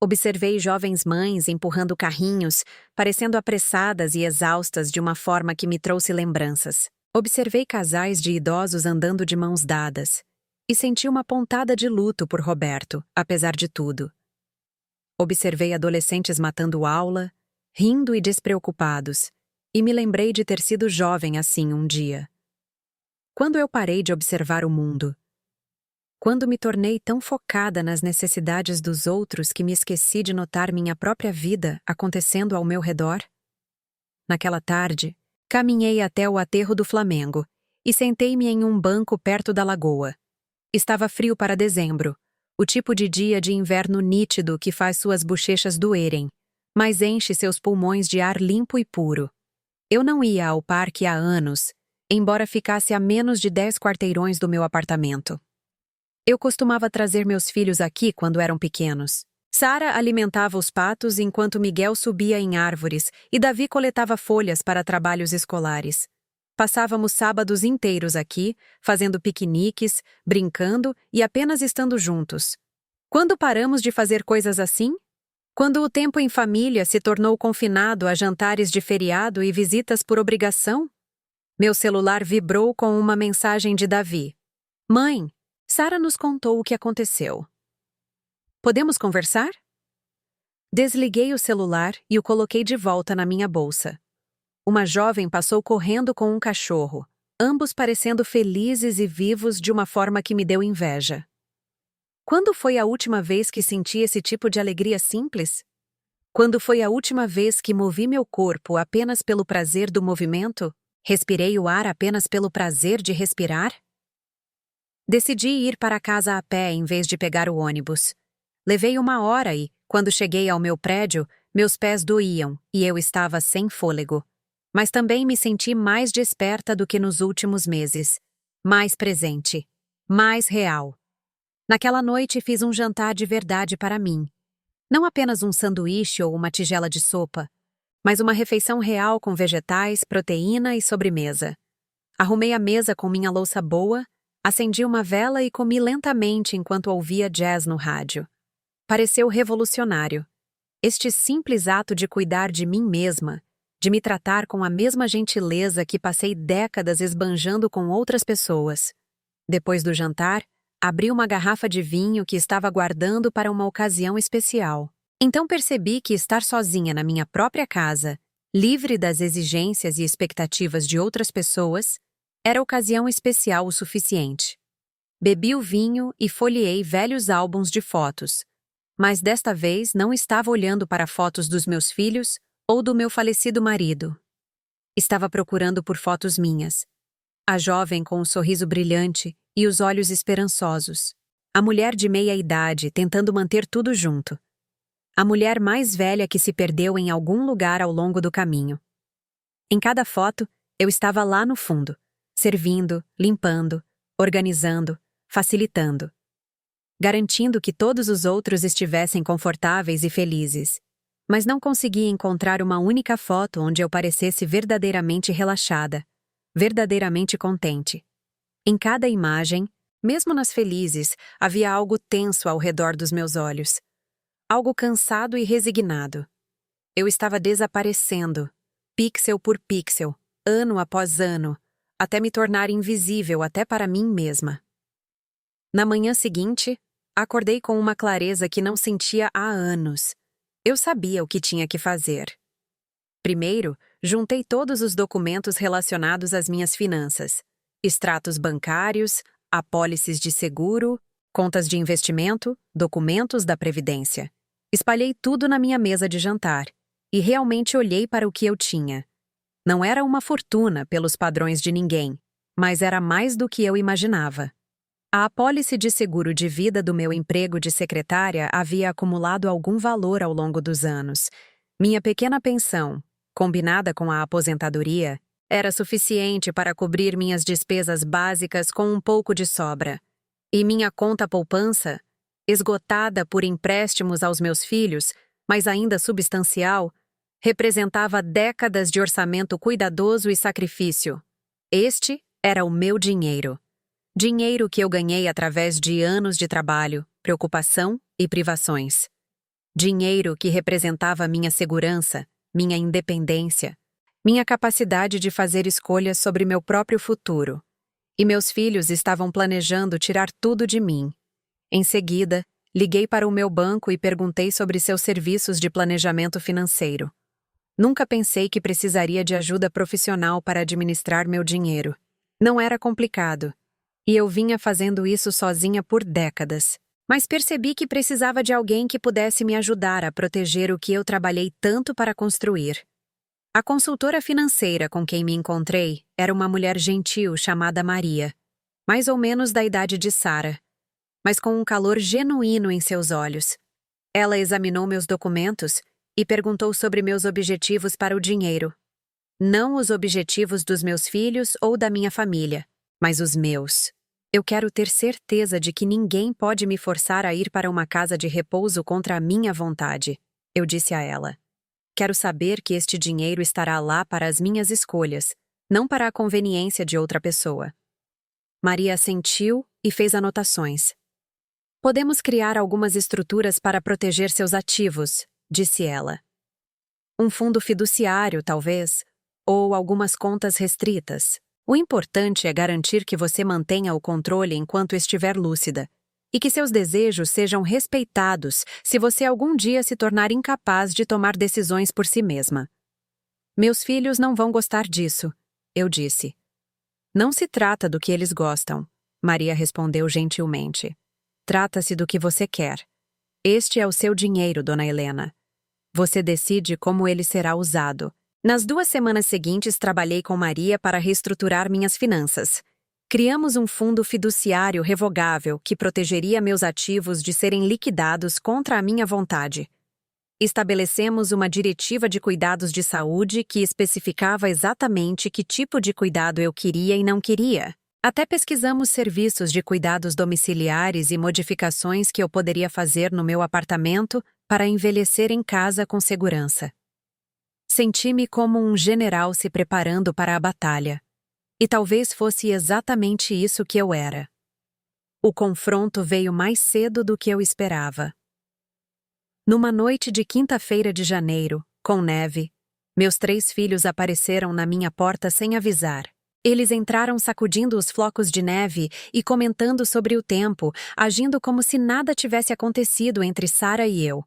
Observei jovens mães empurrando carrinhos, parecendo apressadas e exaustas de uma forma que me trouxe lembranças. Observei casais de idosos andando de mãos dadas. E senti uma pontada de luto por Roberto, apesar de tudo. Observei adolescentes matando aula, rindo e despreocupados, e me lembrei de ter sido jovem assim um dia. Quando eu parei de observar o mundo? Quando me tornei tão focada nas necessidades dos outros que me esqueci de notar minha própria vida acontecendo ao meu redor? Naquela tarde, caminhei até o aterro do Flamengo e sentei-me em um banco perto da lagoa. Estava frio para dezembro, o tipo de dia de inverno nítido que faz suas bochechas doerem, mas enche seus pulmões de ar limpo e puro. Eu não ia ao parque há anos, embora ficasse a menos de 10 quarteirões do meu apartamento. Eu costumava trazer meus filhos aqui quando eram pequenos. Sarah alimentava os patos enquanto Miguel subia em árvores e Davi coletava folhas para trabalhos escolares. Passávamos sábados inteiros aqui, fazendo piqueniques, brincando e apenas estando juntos. Quando paramos de fazer coisas assim? Quando o tempo em família se tornou confinado a jantares de feriado e visitas por obrigação? Meu celular vibrou com uma mensagem de Davi. Mãe, Sarah nos contou o que aconteceu. Podemos conversar? Desliguei o celular e o coloquei de volta na minha bolsa. Uma jovem passou correndo com um cachorro, ambos parecendo felizes e vivos de uma forma que me deu inveja. Quando foi a última vez que senti esse tipo de alegria simples? Quando foi a última vez que movi meu corpo apenas pelo prazer do movimento? Respirei o ar apenas pelo prazer de respirar? Decidi ir para casa a pé em vez de pegar o ônibus. Levei 1 hora e, quando cheguei ao meu prédio, meus pés doíam e eu estava sem fôlego. Mas também me senti mais desperta do que nos últimos meses. Mais presente. Mais real. Naquela noite fiz um jantar de verdade para mim. Não apenas um sanduíche ou uma tigela de sopa, mas uma refeição real com vegetais, proteína e sobremesa. Arrumei a mesa com minha louça boa, Acendi uma vela e comi lentamente enquanto ouvia jazz no rádio. Pareceu revolucionário. Este simples ato de cuidar de mim mesma, de me tratar com a mesma gentileza que passei décadas esbanjando com outras pessoas. Depois do jantar, abri uma garrafa de vinho que estava guardando para uma ocasião especial. Então percebi que estar sozinha na minha própria casa, livre das exigências e expectativas de outras pessoas, era ocasião especial o suficiente. Bebi o vinho e folheei velhos álbuns de fotos, mas desta vez não estava olhando para fotos dos meus filhos ou do meu falecido marido. Estava procurando por fotos minhas. A jovem com o sorriso brilhante e os olhos esperançosos. A mulher de meia idade tentando manter tudo junto. A mulher mais velha que se perdeu em algum lugar ao longo do caminho. Em cada foto, eu estava lá no fundo, servindo, limpando, organizando, facilitando. Garantindo que todos os outros estivessem confortáveis e felizes. Mas não conseguia encontrar uma única foto onde eu parecesse verdadeiramente relaxada, verdadeiramente contente. Em cada imagem, mesmo nas felizes, havia algo tenso ao redor dos meus olhos. Algo cansado e resignado. Eu estava desaparecendo, pixel por pixel, ano após ano, até me tornar invisível até para mim mesma. Na manhã seguinte, acordei com uma clareza que não sentia há anos. Eu sabia o que tinha que fazer. Primeiro, juntei todos os documentos relacionados às minhas finanças. Extratos bancários, apólices de seguro, contas de investimento, documentos da Previdência. Espalhei tudo na minha mesa de jantar e realmente olhei para o que eu tinha. Não era uma fortuna pelos padrões de ninguém, mas era mais do que eu imaginava. A apólice de seguro de vida do meu emprego de secretária havia acumulado algum valor ao longo dos anos. Minha pequena pensão, combinada com a aposentadoria, era suficiente para cobrir minhas despesas básicas com um pouco de sobra. E minha conta poupança, esgotada por empréstimos aos meus filhos, mas ainda substancial, representava décadas de orçamento cuidadoso e sacrifício. Este era o meu dinheiro. Dinheiro que eu ganhei através de anos de trabalho, preocupação e privações. Dinheiro que representava minha segurança, minha independência, minha capacidade de fazer escolhas sobre meu próprio futuro. E meus filhos estavam planejando tirar tudo de mim. Em seguida, liguei para o meu banco e perguntei sobre seus serviços de planejamento financeiro. Nunca pensei que precisaria de ajuda profissional para administrar meu dinheiro. Não era complicado. E eu vinha fazendo isso sozinha por décadas. Mas percebi que precisava de alguém que pudesse me ajudar a proteger o que eu trabalhei tanto para construir. A consultora financeira com quem me encontrei era uma mulher gentil chamada Maria, mais ou menos da idade de Sara, mas com um calor genuíno em seus olhos. Ela examinou meus documentos e perguntou sobre meus objetivos para o dinheiro. Não os objetivos dos meus filhos ou da minha família, mas os meus. Eu quero ter certeza de que ninguém pode me forçar a ir para uma casa de repouso contra a minha vontade, eu disse a ela. Quero saber que este dinheiro estará lá para as minhas escolhas, não para a conveniência de outra pessoa. Maria assentiu e fez anotações. Podemos criar algumas estruturas para proteger seus ativos, disse ela. Um fundo fiduciário, talvez, ou algumas contas restritas. O importante é garantir que você mantenha o controle enquanto estiver lúcida, e que seus desejos sejam respeitados se você algum dia se tornar incapaz de tomar decisões por si mesma. Meus filhos não vão gostar disso, eu disse. Não se trata do que eles gostam, Maria respondeu gentilmente. Trata-se do que você quer. Este é o seu dinheiro, Dona Helena. Você decide como ele será usado. Nas 2 semanas seguintes, trabalhei com Maria para reestruturar minhas finanças. Criamos um fundo fiduciário revogável que protegeria meus ativos de serem liquidados contra a minha vontade. Estabelecemos uma diretiva de cuidados de saúde que especificava exatamente que tipo de cuidado eu queria e não queria. Até pesquisamos serviços de cuidados domiciliares e modificações que eu poderia fazer no meu apartamento para envelhecer em casa com segurança. Senti-me como um general se preparando para a batalha. E talvez fosse exatamente isso que eu era. O confronto veio mais cedo do que eu esperava. Numa noite de quinta-feira de janeiro, com neve, meus 3 filhos apareceram na minha porta sem avisar. Eles entraram sacudindo os flocos de neve e comentando sobre o tempo, agindo como se nada tivesse acontecido entre Sara e eu.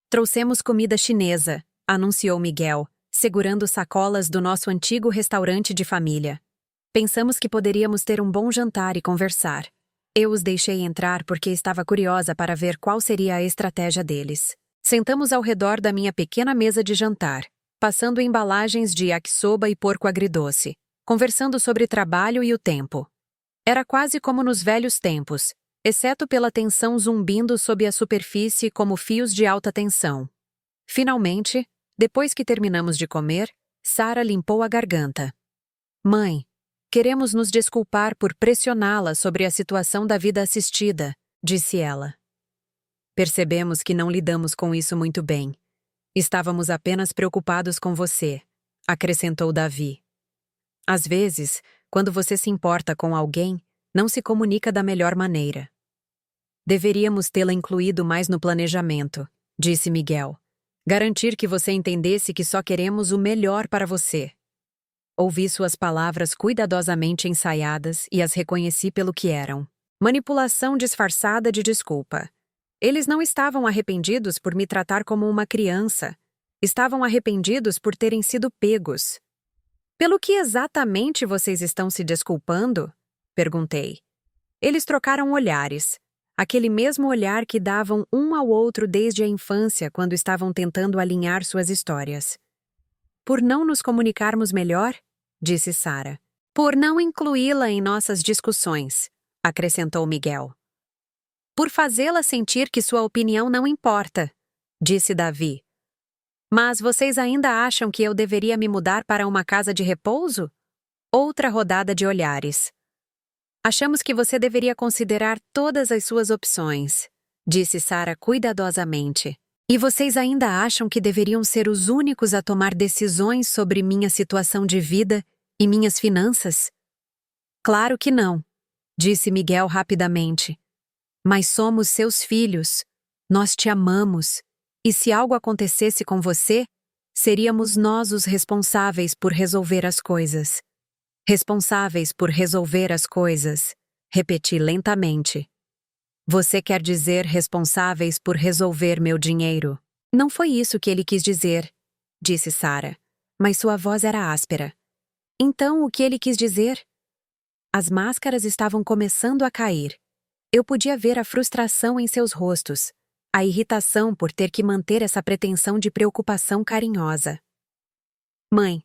Trouxemos comida chinesa, anunciou Miguel, segurando sacolas do nosso antigo restaurante de família. Pensamos que poderíamos ter um bom jantar e conversar. Eu os deixei entrar porque estava curiosa para ver qual seria a estratégia deles. Sentamos ao redor da minha pequena mesa de jantar, passando embalagens de yakisoba e porco agridoce, conversando sobre trabalho e o tempo. Era quase como nos velhos tempos, exceto pela tensão zumbindo sob a superfície como fios de alta tensão. Finalmente, depois que terminamos de comer, Sara limpou a garganta. Mãe, queremos nos desculpar por pressioná-la sobre a situação da vida assistida, disse ela. Percebemos que não lidamos com isso muito bem. Estávamos apenas preocupados com você, acrescentou Davi. Às vezes, quando você se importa com alguém, não se comunica da melhor maneira. Deveríamos tê-la incluído mais no planejamento, disse Miguel. Garantir que você entendesse que só queremos o melhor para você. Ouvi suas palavras cuidadosamente ensaiadas e as reconheci pelo que eram. Manipulação disfarçada de desculpa. Eles não estavam arrependidos por me tratar como uma criança. Estavam arrependidos por terem sido pegos. Pelo que exatamente vocês estão se desculpando? Perguntei. Eles trocaram olhares. Aquele mesmo olhar que davam um ao outro desde a infância quando estavam tentando alinhar suas histórias. Por não nos comunicarmos melhor? Disse Sara. Por não incluí-la em nossas discussões, acrescentou Miguel. Por fazê-la sentir que sua opinião não importa, disse Davi. Mas vocês ainda acham que eu deveria me mudar para uma casa de repouso? Outra rodada de olhares. Achamos que você deveria considerar todas as suas opções, disse Sara cuidadosamente. E vocês ainda acham que deveriam ser os únicos a tomar decisões sobre minha situação de vida e minhas finanças? Claro que não, disse Miguel rapidamente. Mas somos seus filhos. Nós te amamos. E se algo acontecesse com você, seríamos nós os responsáveis por resolver as coisas. Responsáveis por resolver as coisas, repeti lentamente. Você quer dizer responsáveis por resolver meu dinheiro? Não foi isso que ele quis dizer, disse Sara, mas sua voz era áspera. Então, o que ele quis dizer? As máscaras estavam começando a cair. Eu podia ver a frustração em seus rostos, a irritação por ter que manter essa pretensão de preocupação carinhosa. Mãe,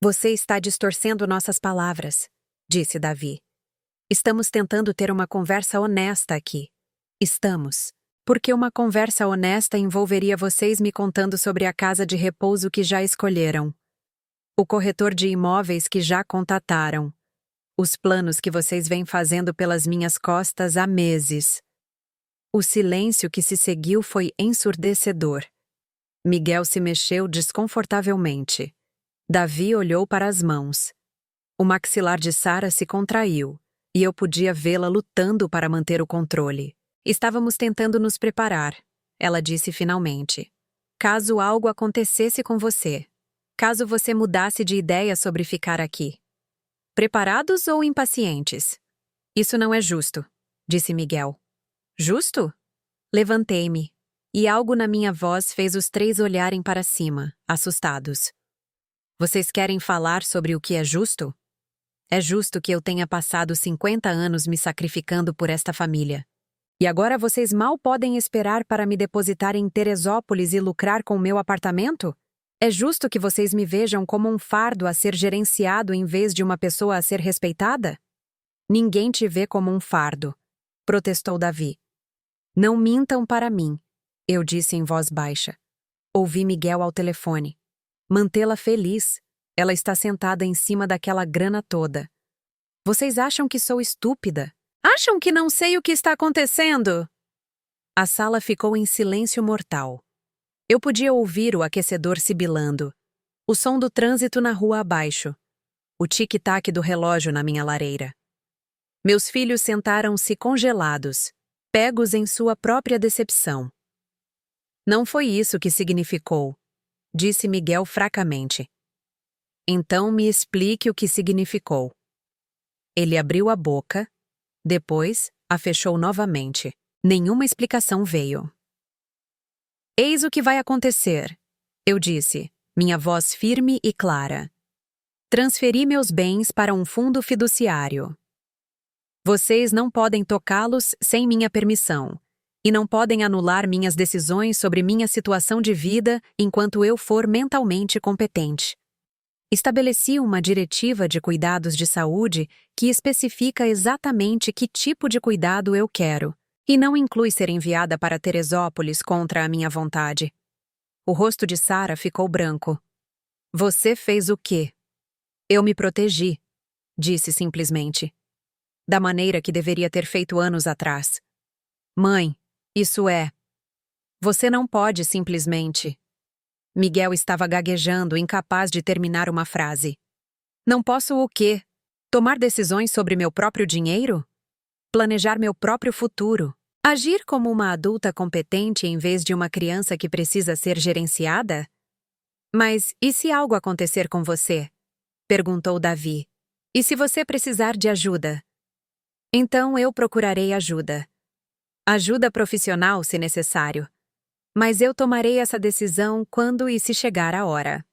você está distorcendo nossas palavras, disse Davi. Estamos tentando ter uma conversa honesta aqui. Estamos. Porque uma conversa honesta envolveria vocês me contando sobre a casa de repouso que já escolheram, o corretor de imóveis que já contataram, os planos que vocês vêm fazendo pelas minhas costas há meses. O silêncio que se seguiu foi ensurdecedor. Miguel se mexeu desconfortavelmente. Davi olhou para as mãos. O maxilar de Sara se contraiu, e eu podia vê-la lutando para manter o controle. Estávamos tentando nos preparar, ela disse finalmente. Caso algo acontecesse com você. Caso você mudasse de ideia sobre ficar aqui. Preparados ou impacientes? Isso não é justo, disse Miguel. Justo? Levantei-me, e algo na minha voz fez os 3 olharem para cima, assustados. Vocês querem falar sobre o que é justo? É justo que eu tenha passado 50 anos me sacrificando por esta família. E agora vocês mal podem esperar para me depositar em Teresópolis e lucrar com o meu apartamento? É justo que vocês me vejam como um fardo a ser gerenciado em vez de uma pessoa a ser respeitada? Ninguém te vê como um fardo, protestou Davi. Não mintam para mim, eu disse em voz baixa. Ouvi Miguel ao telefone. Mantê-la feliz. Ela está sentada em cima daquela grana toda. Vocês acham que sou estúpida? Acham que não sei o que está acontecendo? A sala ficou em silêncio mortal. Eu podia ouvir o aquecedor sibilando, o som do trânsito na rua abaixo, o tic-tac do relógio na minha lareira. Meus filhos sentaram-se congelados, pegos em sua própria decepção. Não foi isso que significou, disse Miguel fracamente. Então me explique o que significou. Ele abriu a boca, depois a fechou novamente. Nenhuma explicação veio. Eis o que vai acontecer, eu disse, minha voz firme e clara. Transferi meus bens para um fundo fiduciário. Vocês não podem tocá-los sem minha permissão, e não podem anular minhas decisões sobre minha situação de vida enquanto eu for mentalmente competente. Estabeleci uma diretiva de cuidados de saúde que especifica exatamente que tipo de cuidado eu quero, e não inclui ser enviada para Teresópolis contra a minha vontade. O rosto de Sara ficou branco. Você fez o quê? Eu me protegi, disse simplesmente. Da maneira que deveria ter feito anos atrás. Mãe, isso é. Você não pode simplesmente. Miguel estava gaguejando, incapaz de terminar uma frase. Não posso o quê? Tomar decisões sobre meu próprio dinheiro? Planejar meu próprio futuro? Agir como uma adulta competente em vez de uma criança que precisa ser gerenciada? Mas e se algo acontecer com você? Perguntou Davi. E se você precisar de ajuda? Então eu procurarei ajuda. Ajuda profissional, se necessário. Mas eu tomarei essa decisão quando e se chegar a hora.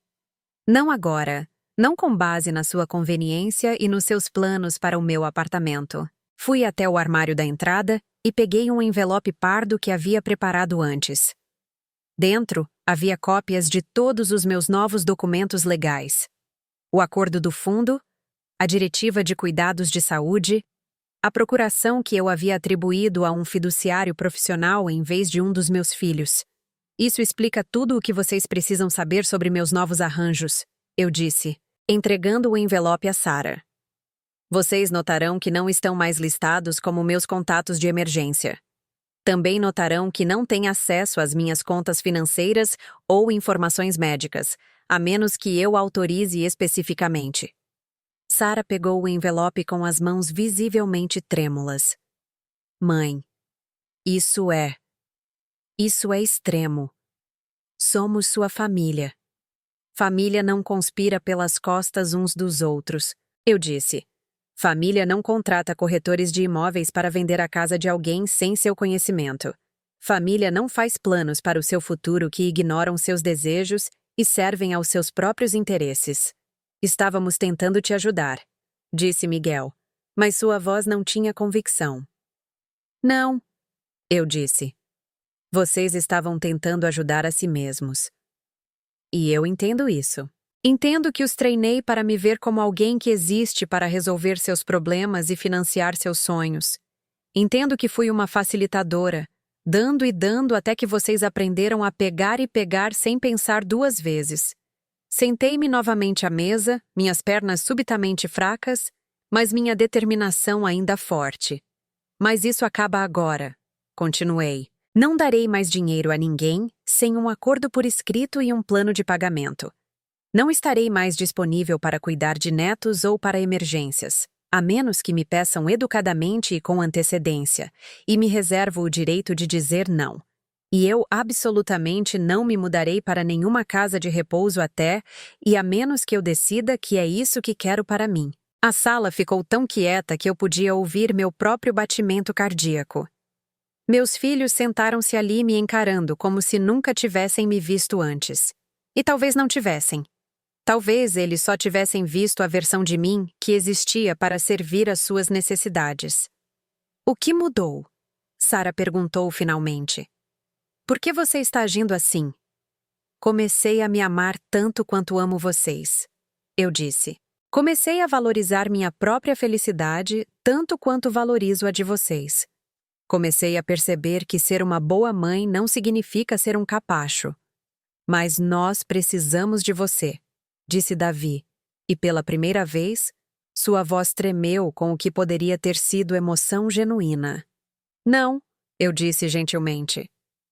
Não agora, não com base na sua conveniência e nos seus planos para o meu apartamento. Fui até o armário da entrada e peguei um envelope pardo que havia preparado antes. Dentro, havia cópias de todos os meus novos documentos legais. O acordo do fundo, a diretiva de cuidados de saúde, a procuração que eu havia atribuído a um fiduciário profissional em vez de um dos meus filhos. Isso explica tudo o que vocês precisam saber sobre meus novos arranjos, eu disse, entregando o envelope a Sara. Vocês notarão que não estão mais listados como meus contatos de emergência. Também notarão que não têm acesso às minhas contas financeiras ou informações médicas, a menos que eu autorize especificamente. Sara pegou o envelope com as mãos visivelmente trêmulas. Mãe, isso é extremo. Somos sua família. Família não conspira pelas costas uns dos outros, eu disse. Família não contrata corretores de imóveis para vender a casa de alguém sem seu conhecimento. Família não faz planos para o seu futuro que ignoram seus desejos e servem aos seus próprios interesses. Estávamos tentando te ajudar, disse Miguel, mas sua voz não tinha convicção. Não, eu disse. Vocês estavam tentando ajudar a si mesmos. E eu entendo isso. Entendo que os treinei para me ver como alguém que existe para resolver seus problemas e financiar seus sonhos. Entendo que fui uma facilitadora, dando e dando até que vocês aprenderam a pegar e pegar sem pensar duas vezes. Sentei-me novamente à mesa, minhas pernas subitamente fracas, mas minha determinação ainda forte. Mas isso acaba agora, continuei. Não darei mais dinheiro a ninguém sem um acordo por escrito e um plano de pagamento. Não estarei mais disponível para cuidar de netos ou para emergências, a menos que me peçam educadamente e com antecedência, e me reservo o direito de dizer não. E eu absolutamente não me mudarei para nenhuma casa de repouso até, e a menos que eu decida que é isso que quero para mim. A sala ficou tão quieta que eu podia ouvir meu próprio batimento cardíaco. Meus filhos sentaram-se ali me encarando como se nunca tivessem me visto antes. E talvez não tivessem. Talvez eles só tivessem visto a versão de mim que existia para servir às suas necessidades. O que mudou? Sara perguntou finalmente. Por que você está agindo assim? Comecei a me amar tanto quanto amo vocês, eu disse. Comecei a valorizar minha própria felicidade tanto quanto valorizo a de vocês. Comecei a perceber que ser uma boa mãe não significa ser um capacho. Mas nós precisamos de você, disse Davi, e pela primeira vez, sua voz tremeu com o que poderia ter sido emoção genuína. Não, eu disse gentilmente.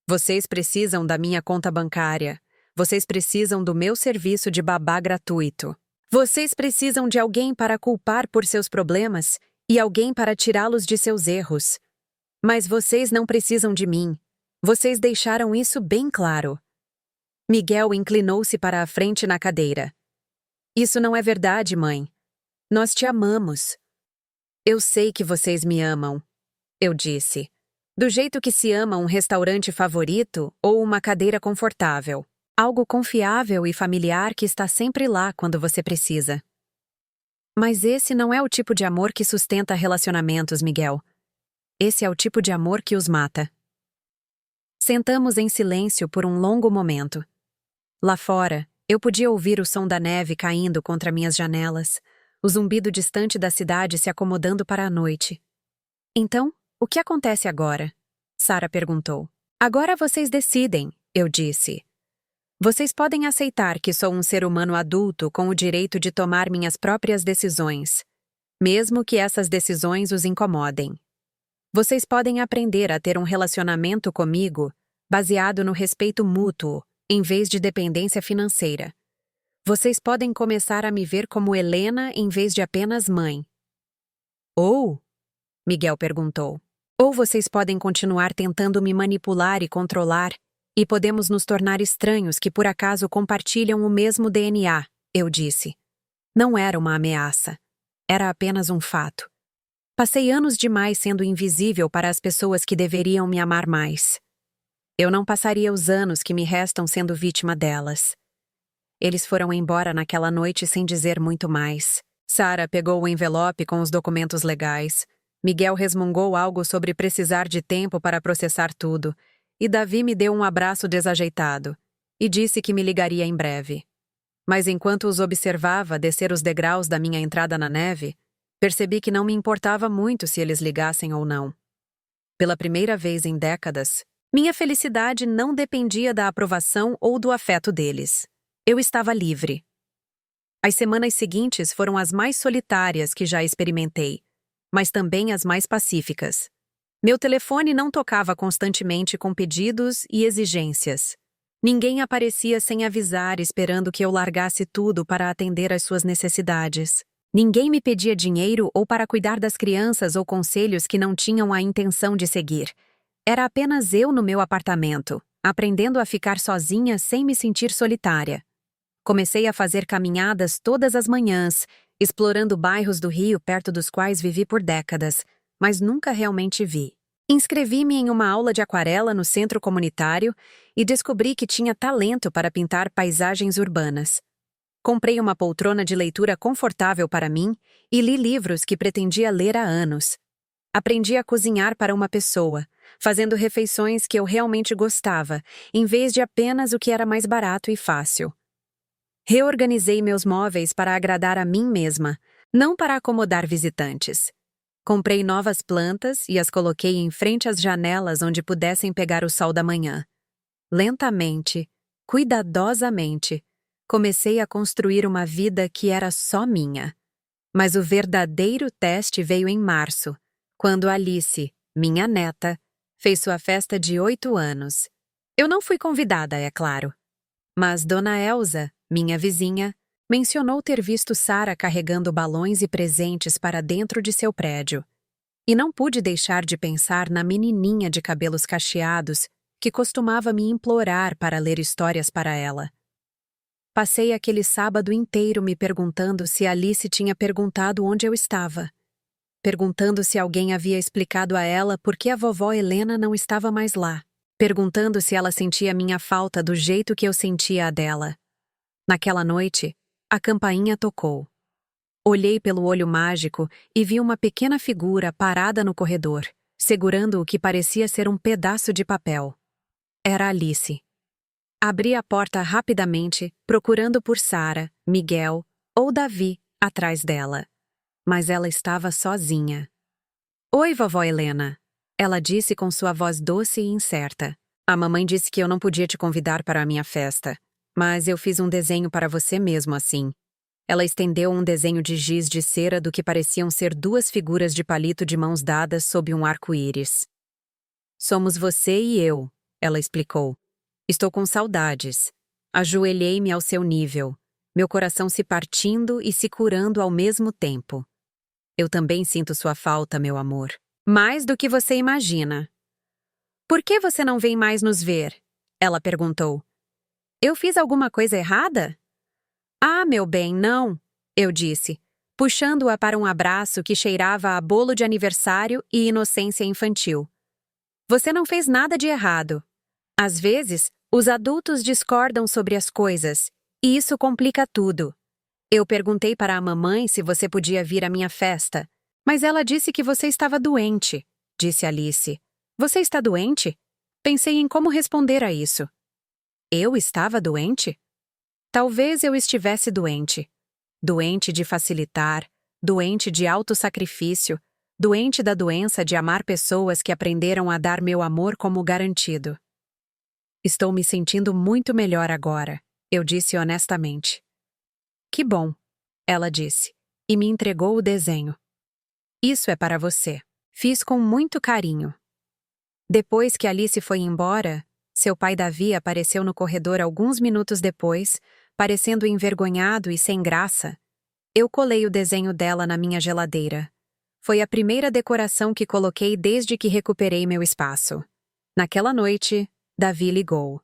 Vocês precisam da minha conta bancária. Vocês precisam do meu serviço de babá gratuito. Vocês precisam de alguém para culpar por seus problemas e alguém para tirá-los de seus erros. Mas vocês não precisam de mim. Vocês deixaram isso bem claro. Miguel inclinou-se para a frente na cadeira. Isso não é verdade, mãe. Nós te amamos. Eu sei que vocês me amam, eu disse. Do jeito que se ama um restaurante favorito ou uma cadeira confortável. Algo confiável e familiar que está sempre lá quando você precisa. Mas esse não é o tipo de amor que sustenta relacionamentos, Miguel. Esse é o tipo de amor que os mata. Sentamos em silêncio por um longo momento. Lá fora, eu podia ouvir o som da neve caindo contra minhas janelas, o zumbido distante da cidade se acomodando para a noite. Então, o que acontece agora? Sarah perguntou. Agora vocês decidem, eu disse. Vocês podem aceitar que sou um ser humano adulto com o direito de tomar minhas próprias decisões, mesmo que essas decisões os incomodem. Vocês podem aprender a ter um relacionamento comigo baseado no respeito mútuo, em vez de dependência financeira. Vocês podem começar a me ver como Helena em vez de apenas mãe. Ou, Miguel perguntou, ou vocês podem continuar tentando me manipular e controlar, e podemos nos tornar estranhos que por acaso compartilham o mesmo DNA, eu disse. Não era uma ameaça. Era apenas um fato. Passei anos demais sendo invisível para as pessoas que deveriam me amar mais. Eu não passaria os anos que me restam sendo vítima delas. Eles foram embora naquela noite sem dizer muito mais. Sarah pegou o envelope com os documentos legais. Miguel resmungou algo sobre precisar de tempo para processar tudo, e Davi me deu um abraço desajeitado, e disse que me ligaria em breve. Mas enquanto os observava descer os degraus da minha entrada na neve, percebi que não me importava muito se eles ligassem ou não. Pela primeira vez em décadas, minha felicidade não dependia da aprovação ou do afeto deles. Eu estava livre. As semanas seguintes foram as mais solitárias que já experimentei, mas também as mais pacíficas. Meu telefone não tocava constantemente com pedidos e exigências. Ninguém aparecia sem avisar, esperando que eu largasse tudo para atender às suas necessidades. Ninguém me pedia dinheiro ou para cuidar das crianças ou conselhos que não tinham a intenção de seguir. Era apenas eu no meu apartamento, aprendendo a ficar sozinha sem me sentir solitária. Comecei a fazer caminhadas todas as manhãs, explorando bairros do Rio perto dos quais vivi por décadas, mas nunca realmente vi. Inscrevi-me em uma aula de aquarela no centro comunitário e descobri que tinha talento para pintar paisagens urbanas. Comprei uma poltrona de leitura confortável para mim e li livros que pretendia ler há anos. Aprendi a cozinhar para uma pessoa, fazendo refeições que eu realmente gostava, em vez de apenas o que era mais barato e fácil. Reorganizei meus móveis para agradar a mim mesma, não para acomodar visitantes. Comprei novas plantas e as coloquei em frente às janelas onde pudessem pegar o sol da manhã. Lentamente, cuidadosamente, comecei a construir uma vida que era só minha. Mas o verdadeiro teste veio em março, quando Alice, minha neta, fez sua festa de 8 anos. Eu não fui convidada, é claro. Mas Dona Elsa, minha vizinha, mencionou ter visto Sarah carregando balões e presentes para dentro de seu prédio. E não pude deixar de pensar na menininha de cabelos cacheados que costumava me implorar para ler histórias para ela. Passei aquele sábado inteiro me perguntando se Alice tinha perguntado onde eu estava. Perguntando se alguém havia explicado a ela por que a vovó Helena não estava mais lá. Perguntando se ela sentia minha falta do jeito que eu sentia a dela. Naquela noite, a campainha tocou. Olhei pelo olho mágico e vi uma pequena figura parada no corredor, segurando o que parecia ser um pedaço de papel. Era Alice. Abri a porta rapidamente, procurando por Sarah, Miguel ou Davi atrás dela. Mas ela estava sozinha. Oi, vovó Helena, ela disse com sua voz doce e incerta. A mamãe disse que eu não podia te convidar para a minha festa, mas eu fiz um desenho para você mesmo assim. Ela estendeu um desenho de giz de cera do que pareciam ser 2 figuras de palito de mãos dadas sob um arco-íris. Somos você e eu, ela explicou. Estou com saudades. Ajoelhei-me ao seu nível, meu coração se partindo e se curando ao mesmo tempo. Eu também sinto sua falta, meu amor. Mais do que você imagina. Por que você não vem mais nos ver? Ela perguntou. Eu fiz alguma coisa errada? Ah, meu bem, não, eu disse, puxando-a para um abraço que cheirava a bolo de aniversário e inocência infantil. Você não fez nada de errado. Às vezes, os adultos discordam sobre as coisas, e isso complica tudo. Eu perguntei para a mamãe se você podia vir à minha festa, mas ela disse que você estava doente, disse Alice. Você está doente? Pensei em como responder a isso. Eu estava doente? Talvez eu estivesse doente. Doente de facilitar, doente de autossacrifício, doente da doença de amar pessoas que aprenderam a dar meu amor como garantido. Estou me sentindo muito melhor agora, eu disse honestamente. Que bom, ela disse, e me entregou o desenho. Isso é para você. Fiz com muito carinho. Depois que Alice foi embora, seu pai Davi apareceu no corredor alguns minutos depois, parecendo envergonhado e sem graça. Eu colei o desenho dela na minha geladeira. Foi a primeira decoração que coloquei desde que recuperei meu espaço. Naquela noite, Davi ligou.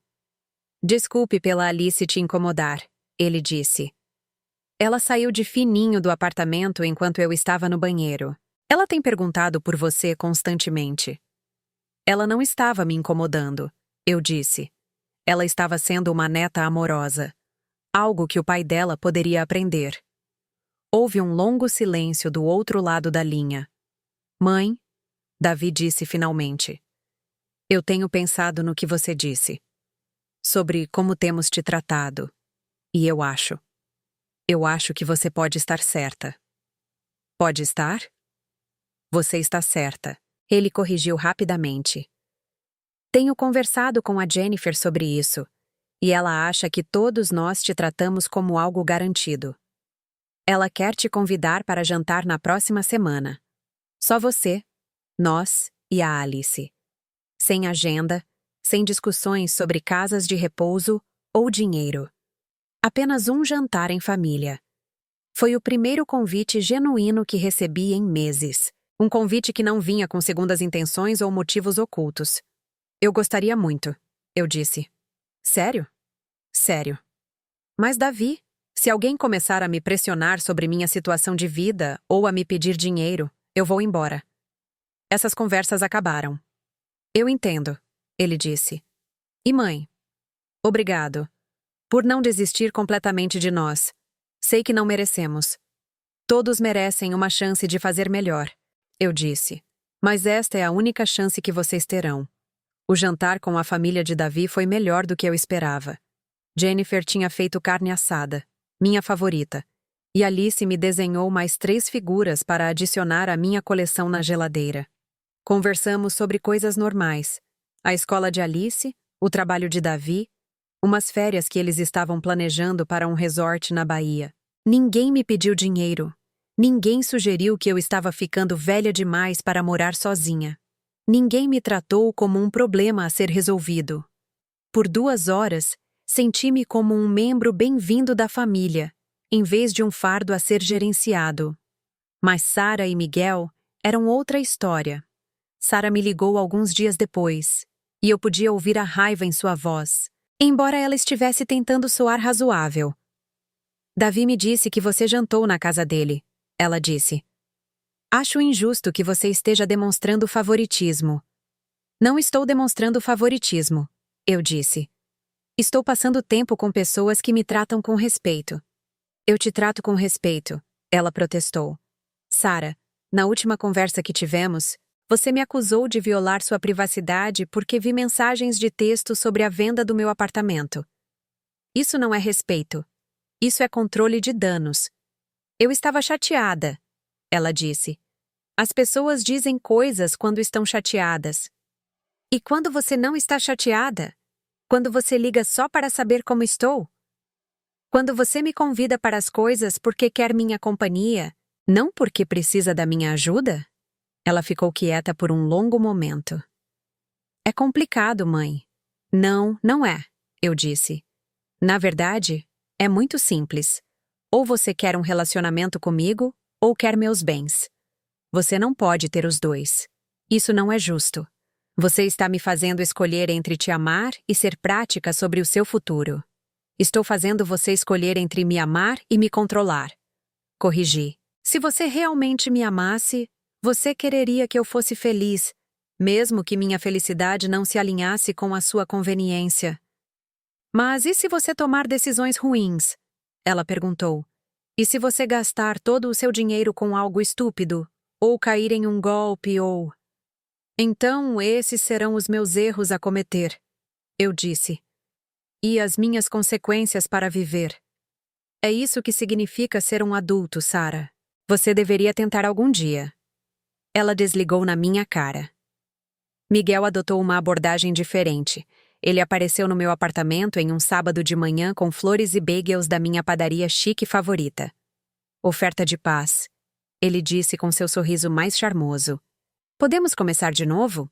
Desculpe pela Alice te incomodar, ele disse. Ela saiu de fininho do apartamento enquanto eu estava no banheiro. Ela tem perguntado por você constantemente. Ela não estava me incomodando, eu disse. Ela estava sendo uma neta amorosa. Algo que o pai dela poderia aprender. Houve um longo silêncio do outro lado da linha. Mãe, Davi disse finalmente. Eu tenho pensado no que você disse. Sobre como temos te tratado. E eu acho que você pode estar certa. Pode estar? Você está certa. Ele corrigiu rapidamente. Tenho conversado com a Jennifer sobre isso, e ela acha que todos nós te tratamos como algo garantido. Ela quer te convidar para jantar na próxima semana. Só você, nós e a Alice. Sem agenda, sem discussões sobre casas de repouso ou dinheiro. Apenas um jantar em família. Foi o primeiro convite genuíno que recebi em meses. Um convite que não vinha com segundas intenções ou motivos ocultos. Eu gostaria muito, eu disse. Sério? Sério. Mas Davi, se alguém começar a me pressionar sobre minha situação de vida ou a me pedir dinheiro, eu vou embora. Essas conversas acabaram. Eu entendo, ele disse. E mãe? Obrigado. Por não desistir completamente de nós. Sei que não merecemos. Todos merecem uma chance de fazer melhor, eu disse. Mas esta é a única chance que vocês terão. O jantar com a família de Davi foi melhor do que eu esperava. Jennifer tinha feito carne assada, minha favorita, e Alice me desenhou mais 3 figuras para adicionar à minha coleção na geladeira. Conversamos sobre coisas normais. A escola de Alice, o trabalho de Davi, umas férias que eles estavam planejando para um resort na Bahia. Ninguém me pediu dinheiro. Ninguém sugeriu que eu estava ficando velha demais para morar sozinha. Ninguém me tratou como um problema a ser resolvido. Por 2 horas, senti-me como um membro bem-vindo da família, em vez de um fardo a ser gerenciado. Mas Sarah e Miguel eram outra história. Sarah me ligou alguns dias depois, e eu podia ouvir a raiva em sua voz, embora ela estivesse tentando soar razoável. Davi me disse que você jantou na casa dele, ela disse. Acho injusto que você esteja demonstrando favoritismo. Não estou demonstrando favoritismo, eu disse. Estou passando tempo com pessoas que me tratam com respeito. Eu te trato com respeito, ela protestou. Sarah, na última conversa que tivemos, você me acusou de violar sua privacidade porque vi mensagens de texto sobre a venda do meu apartamento. Isso não é respeito. Isso é controle de danos. Eu estava chateada, ela disse. As pessoas dizem coisas quando estão chateadas. E quando você não está chateada? Quando você liga só para saber como estou? Quando você me convida para as coisas porque quer minha companhia, não porque precisa da minha ajuda? Ela ficou quieta por um longo momento. É complicado, mãe. Não, não é, eu disse. Na verdade, é muito simples. Ou você quer um relacionamento comigo, ou quer meus bens. Você não pode ter os dois. Isso não é justo. Você está me fazendo escolher entre te amar e ser prática sobre o seu futuro. Estou fazendo você escolher entre me amar e me controlar. Corrigi. Se você realmente me amasse, você quereria que eu fosse feliz, mesmo que minha felicidade não se alinhasse com a sua conveniência. Mas e se você tomar decisões ruins? Ela perguntou. E se você gastar todo o seu dinheiro com algo estúpido? Ou cair em um golpe ou... Então, esses serão os meus erros a cometer, eu disse. E as minhas consequências para viver. É isso que significa ser um adulto, Sarah. Você deveria tentar algum dia. Ela desligou na minha cara. Miguel adotou uma abordagem diferente. Ele apareceu no meu apartamento em um sábado de manhã com flores e bagels da minha padaria chique favorita. Oferta de paz. Ele disse com seu sorriso mais charmoso. Podemos começar de novo?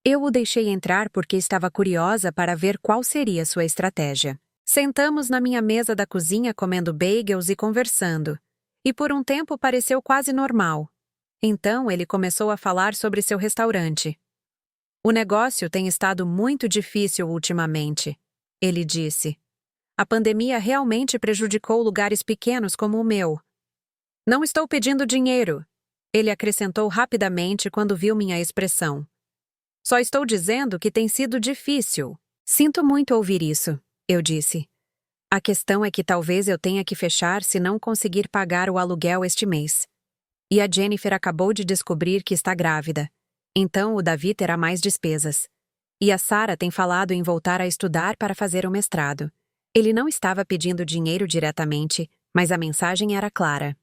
Eu o deixei entrar porque estava curiosa para ver qual seria sua estratégia. Sentamos na minha mesa da cozinha comendo bagels e conversando. E por um tempo pareceu quase normal. Então ele começou a falar sobre seu restaurante. O negócio tem estado muito difícil ultimamente, ele disse. A pandemia realmente prejudicou lugares pequenos como o meu. Não estou pedindo dinheiro, ele acrescentou rapidamente quando viu minha expressão. Só estou dizendo que tem sido difícil. Sinto muito ouvir isso, eu disse. A questão é que talvez eu tenha que fechar se não conseguir pagar o aluguel este mês. E a Jennifer acabou de descobrir que está grávida. Então o Davi terá mais despesas. E a Sarah tem falado em voltar a estudar para fazer o mestrado. Ele não estava pedindo dinheiro diretamente, mas a mensagem era clara.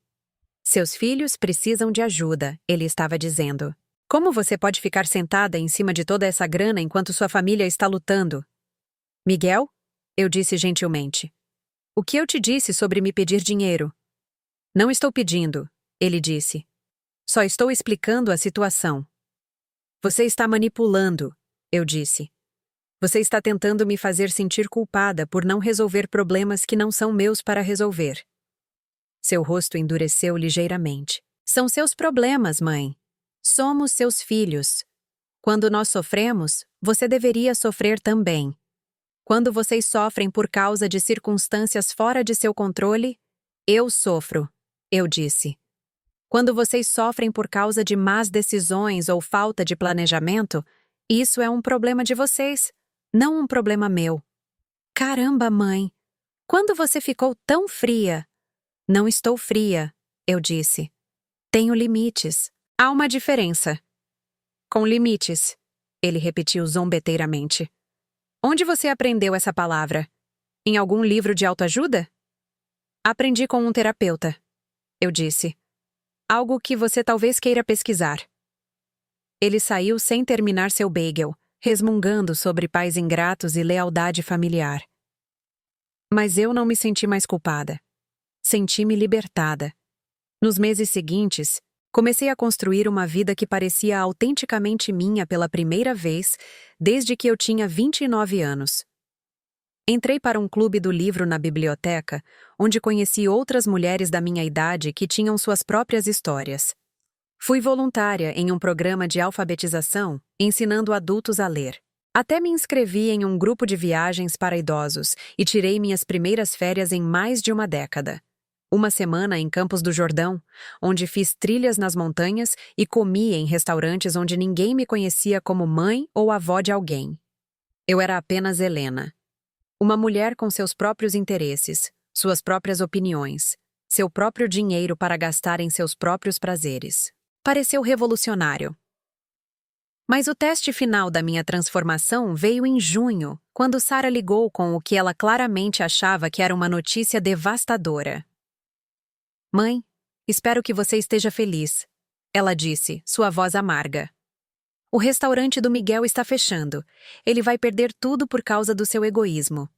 Seus filhos precisam de ajuda, ele estava dizendo. Como você pode ficar sentada em cima de toda essa grana enquanto sua família está lutando? Miguel? Eu disse gentilmente. O que eu te disse sobre me pedir dinheiro? Não estou pedindo, ele disse. Só estou explicando a situação. Você está manipulando, eu disse. Você está tentando me fazer sentir culpada por não resolver problemas que não são meus para resolver. Seu rosto endureceu ligeiramente. São seus problemas, mãe. Somos seus filhos. Quando nós sofremos, você deveria sofrer também. Quando vocês sofrem por causa de circunstâncias fora de seu controle, eu sofro, eu disse. Quando vocês sofrem por causa de más decisões ou falta de planejamento, isso é um problema de vocês, não um problema meu. Caramba, mãe! Quando você ficou tão fria? Não estou fria, eu disse. Tenho limites. Há uma diferença. Com limites, ele repetiu zombeteiramente. Onde você aprendeu essa palavra? Em algum livro de autoajuda? Aprendi com um terapeuta, eu disse. Algo que você talvez queira pesquisar. Ele saiu sem terminar seu bagel, resmungando sobre pais ingratos e lealdade familiar. Mas eu não me senti mais culpada. Senti-me libertada. Nos meses seguintes, comecei a construir uma vida que parecia autenticamente minha pela primeira vez desde que eu tinha 29 anos. Entrei para um clube do livro na biblioteca, onde conheci outras mulheres da minha idade que tinham suas próprias histórias. Fui voluntária em um programa de alfabetização, ensinando adultos a ler. Até me inscrevi em um grupo de viagens para idosos e tirei minhas primeiras férias em mais de uma década. Uma semana em Campos do Jordão, onde fiz trilhas nas montanhas e comi em restaurantes onde ninguém me conhecia como mãe ou avó de alguém. Eu era apenas Helena. Uma mulher com seus próprios interesses, suas próprias opiniões, seu próprio dinheiro para gastar em seus próprios prazeres. Pareceu revolucionário. Mas o teste final da minha transformação veio em junho, quando Sarah ligou com o que ela claramente achava que era uma notícia devastadora. Mãe, espero que você esteja feliz, ela disse, sua voz amarga. O restaurante do Miguel está fechando. Ele vai perder tudo por causa do seu egoísmo.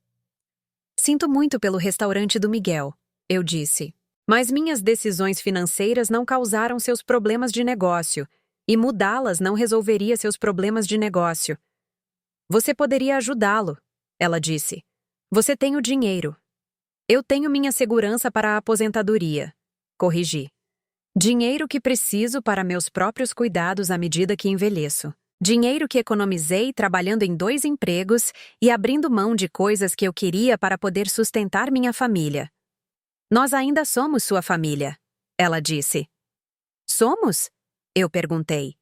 Sinto muito pelo restaurante do Miguel, eu disse. Mas minhas decisões financeiras não causaram seus problemas de negócio, e mudá-las não resolveria seus problemas de negócio. Você poderia ajudá-lo, ela disse. Você tem o dinheiro. Eu tenho minha segurança para a aposentadoria, corrigi. Dinheiro que preciso para meus próprios cuidados à medida que envelheço. Dinheiro que economizei trabalhando em 2 empregos e abrindo mão de coisas que eu queria para poder sustentar minha família. Nós ainda somos sua família, ela disse. Somos? Eu perguntei.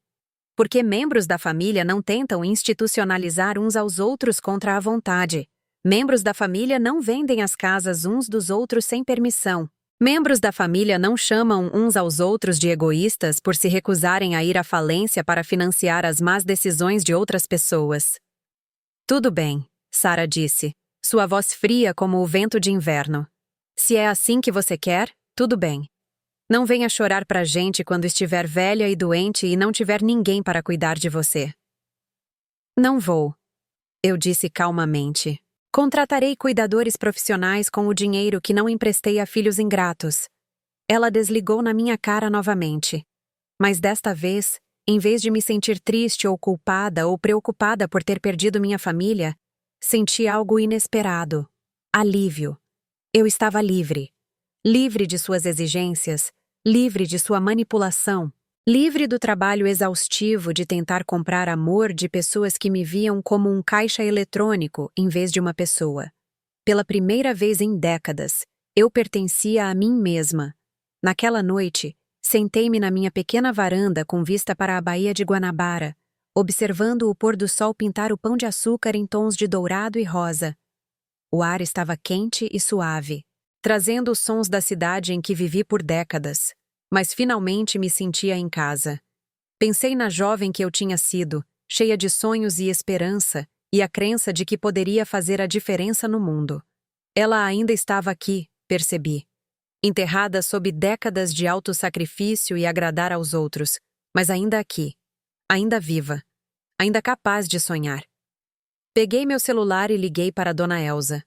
Por que membros da família não tentam institucionalizar uns aos outros contra a vontade? Membros da família não vendem as casas uns dos outros sem permissão. Membros da família não chamam uns aos outros de egoístas por se recusarem a ir à falência para financiar as más decisões de outras pessoas. Tudo bem, Sarah disse, sua voz fria como o vento de inverno. Se é assim que você quer, tudo bem. Não venha chorar pra gente quando estiver velha e doente e não tiver ninguém para cuidar de você. Não vou, eu disse calmamente. Contratarei cuidadores profissionais com o dinheiro que não emprestei a filhos ingratos. Ela desligou na minha cara novamente. Mas desta vez, em vez de me sentir triste ou culpada ou preocupada por ter perdido minha família, senti algo inesperado. Alívio. Eu estava livre. Livre de suas exigências, livre de sua manipulação, livre do trabalho exaustivo de tentar comprar amor de pessoas que me viam como um caixa eletrônico em vez de uma pessoa. Pela primeira vez em décadas, eu pertencia a mim mesma. Naquela noite, sentei-me na minha pequena varanda com vista para a Baía de Guanabara, observando o pôr do sol pintar o pão de açúcar em tons de dourado e rosa. O ar estava quente e suave, trazendo os sons da cidade em que vivi por décadas. Mas finalmente me sentia em casa. Pensei na jovem que eu tinha sido, cheia de sonhos e esperança, e a crença de que poderia fazer a diferença no mundo. Ela ainda estava aqui, percebi. Enterrada sob décadas de autossacrifício e agradar aos outros, mas ainda aqui. Ainda viva. Ainda capaz de sonhar. Peguei meu celular e liguei para Dona Elsa.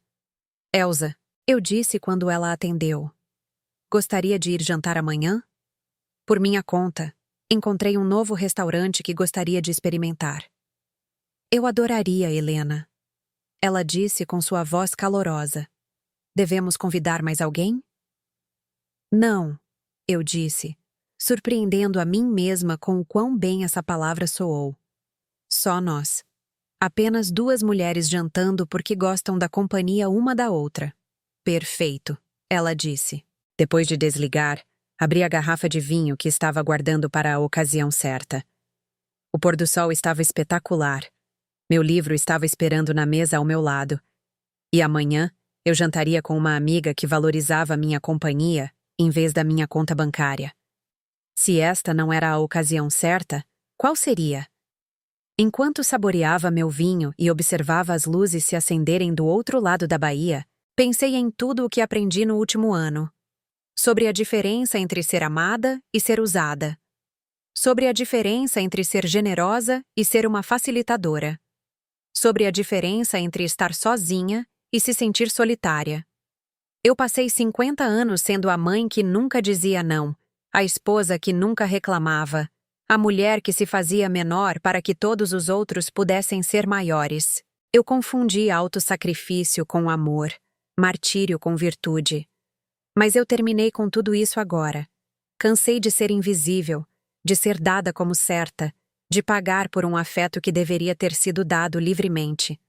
Elsa, eu disse quando ela atendeu. Gostaria de ir jantar amanhã? Por minha conta, encontrei um novo restaurante que gostaria de experimentar. Eu adoraria, Helena. Ela disse com sua voz calorosa. Devemos convidar mais alguém? Não, eu disse, surpreendendo a mim mesma com o quão bem essa palavra soou. Só nós. Apenas 2 mulheres jantando porque gostam da companhia uma da outra. Perfeito, ela disse. Depois de desligar, abri a garrafa de vinho que estava guardando para a ocasião certa. O pôr do sol estava espetacular. Meu livro estava esperando na mesa ao meu lado. E amanhã, eu jantaria com uma amiga que valorizava minha companhia em vez da minha conta bancária. Se esta não era a ocasião certa, qual seria? Enquanto saboreava meu vinho e observava as luzes se acenderem do outro lado da baía, pensei em tudo o que aprendi no último ano. Sobre a diferença entre ser amada e ser usada. Sobre a diferença entre ser generosa e ser uma facilitadora. Sobre a diferença entre estar sozinha e se sentir solitária. Eu passei 50 anos sendo a mãe que nunca dizia não, a esposa que nunca reclamava, a mulher que se fazia menor para que todos os outros pudessem ser maiores. Eu confundi autossacrifício com amor, martírio com virtude. Mas eu terminei com tudo isso agora. Cansei de ser invisível, de ser dada como certa, de pagar por um afeto que deveria ter sido dado livremente.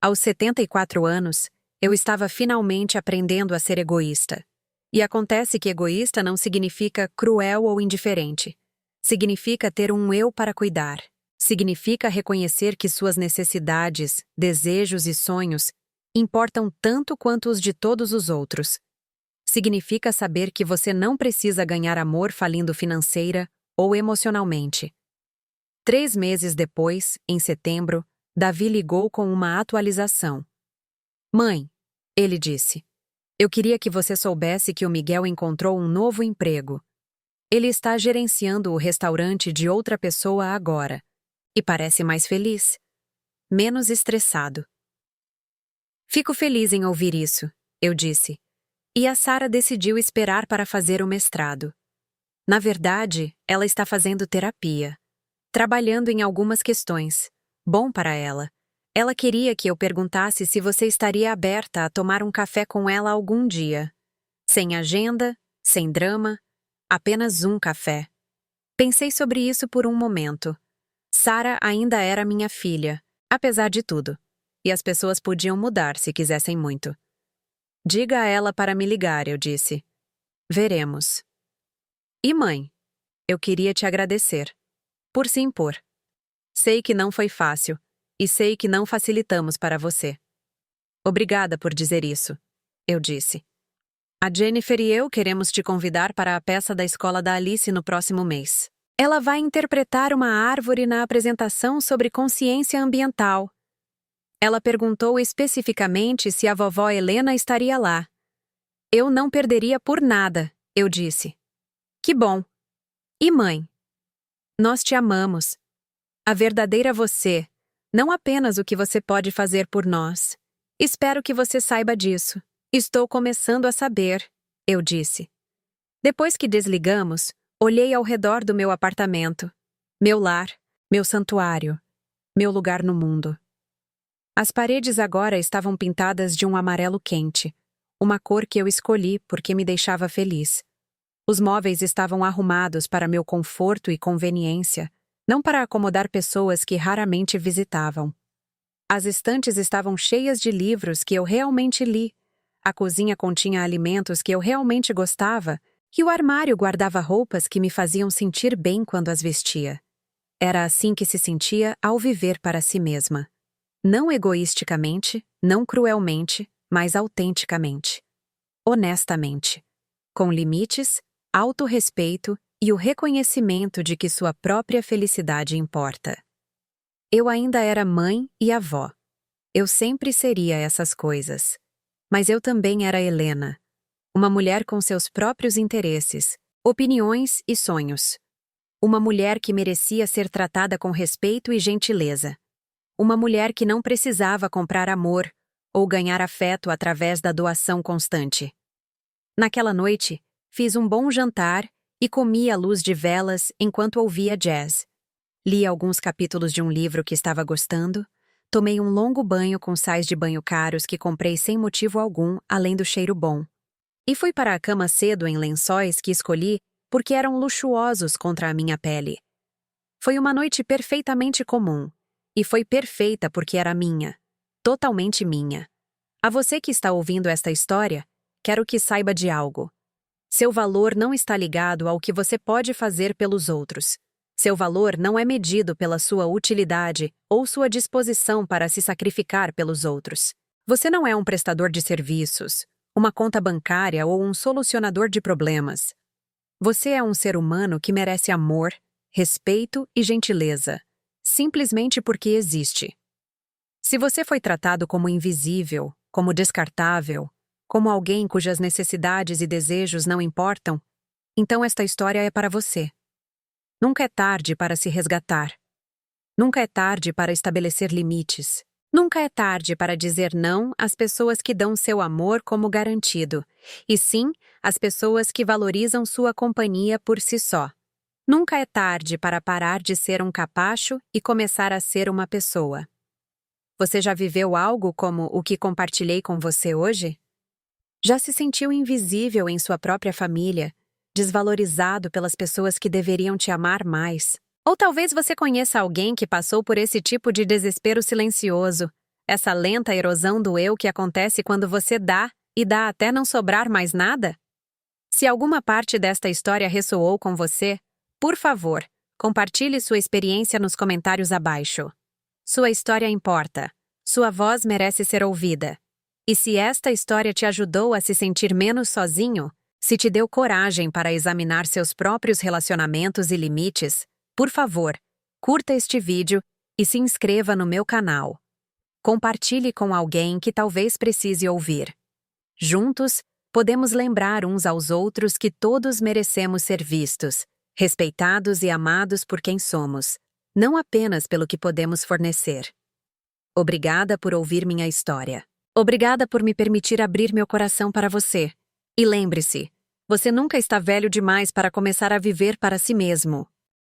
Aos 74 anos, eu estava finalmente aprendendo a ser egoísta. E acontece que egoísta não significa cruel ou indiferente. Significa ter um eu para cuidar. Significa reconhecer que suas necessidades, desejos e sonhos importam tanto quanto os de todos os outros. Significa saber que você não precisa ganhar amor falindo financeira ou emocionalmente. 3 meses depois, em setembro, Davi ligou com uma atualização. Mãe, ele disse, eu queria que você soubesse que o Miguel encontrou um novo emprego. Ele está gerenciando o restaurante de outra pessoa agora. E parece mais feliz. Menos estressado. Fico feliz em ouvir isso, eu disse. E a Sarah decidiu esperar para fazer o mestrado. Na verdade, ela está fazendo terapia. Trabalhando em algumas questões. Bom para ela. Ela queria que eu perguntasse se você estaria aberta a tomar um café com ela algum dia. Sem agenda, sem drama, Apenas um café. Pensei sobre isso por um momento. Sarah ainda era minha filha, apesar de tudo. E as pessoas podiam mudar se quisessem muito. Diga a ela para me ligar, eu disse. Veremos. E mãe? Eu queria te agradecer. Por se impor. Sei que não foi fácil, e sei que não facilitamos para você. Obrigada por dizer isso, eu disse. A Jennifer e eu queremos te convidar para a peça da escola da Alice no próximo mês. Ela vai interpretar uma árvore na apresentação sobre consciência ambiental. Ela perguntou especificamente se a vovó Helena estaria lá. Eu não perderia por nada, eu disse. Que bom. E mãe? Nós te amamos. A verdadeira você, não apenas o que você pode fazer por nós. Espero que você saiba disso. Estou começando a saber, eu disse. Depois que desligamos, olhei ao redor do meu apartamento. Meu lar, meu santuário, meu lugar no mundo. As paredes agora estavam pintadas de um amarelo quente, uma cor que eu escolhi porque me deixava feliz. Os móveis estavam arrumados para meu conforto e conveniência, não para acomodar pessoas que raramente visitavam. As estantes estavam cheias de livros que eu realmente li. A cozinha continha alimentos que eu realmente gostava e o armário guardava roupas que me faziam sentir bem quando as vestia. Era assim que se sentia ao viver para si mesma. Não egoisticamente, não cruelmente, mas autenticamente. Honestamente. Com limites, autorrespeito e o reconhecimento de que sua própria felicidade importa. Eu ainda era mãe e avó. Eu sempre seria essas coisas. Mas eu também era Helena. Uma mulher com seus próprios interesses, opiniões e sonhos. Uma mulher que merecia ser tratada com respeito e gentileza. Uma mulher que não precisava comprar amor ou ganhar afeto através da doação constante. Naquela noite, fiz um bom jantar e comi à luz de velas enquanto ouvia jazz. Li alguns capítulos de um livro que estava gostando, tomei um longo banho com sais de banho caros que comprei sem motivo algum, além do cheiro bom. E fui para a cama cedo em lençóis que escolhi porque eram luxuosos contra a minha pele. Foi uma noite perfeitamente comum, e foi perfeita porque era minha, totalmente minha. A você que está ouvindo esta história, quero que saiba de algo. Seu valor não está ligado ao que você pode fazer pelos outros. Seu valor não é medido pela sua utilidade ou sua disposição para se sacrificar pelos outros. Você não é um prestador de serviços, uma conta bancária ou um solucionador de problemas. Você é um ser humano que merece amor, respeito e gentileza, simplesmente porque existe. Se você foi tratado como invisível, como descartável, como alguém cujas necessidades e desejos não importam, então esta história é para você. Nunca é tarde para se resgatar. Nunca é tarde para estabelecer limites. Nunca é tarde para dizer não às pessoas que dão seu amor como garantido, e sim às pessoas que valorizam sua companhia por si só. Nunca é tarde para parar de ser um capacho e começar a ser uma pessoa. Você já viveu algo como o que compartilhei com você hoje? Já se sentiu invisível em sua própria família, desvalorizado pelas pessoas que deveriam te amar mais? Ou talvez você conheça alguém que passou por esse tipo de desespero silencioso, essa lenta erosão do eu que acontece quando você dá e dá até não sobrar mais nada? Se alguma parte desta história ressoou com você, por favor, compartilhe sua experiência nos comentários abaixo. Sua história importa. Sua voz merece ser ouvida. E se esta história te ajudou a se sentir menos sozinho, se te deu coragem para examinar seus próprios relacionamentos e limites, por favor, curta este vídeo e se inscreva no meu canal. Compartilhe com alguém que talvez precise ouvir. Juntos, podemos lembrar uns aos outros que todos merecemos ser vistos, respeitados e amados por quem somos, não apenas pelo que podemos fornecer. Obrigada por ouvir minha história. Obrigada por me permitir abrir meu coração para você. E lembre-se, você nunca está velho demais para começar a viver para si mesmo.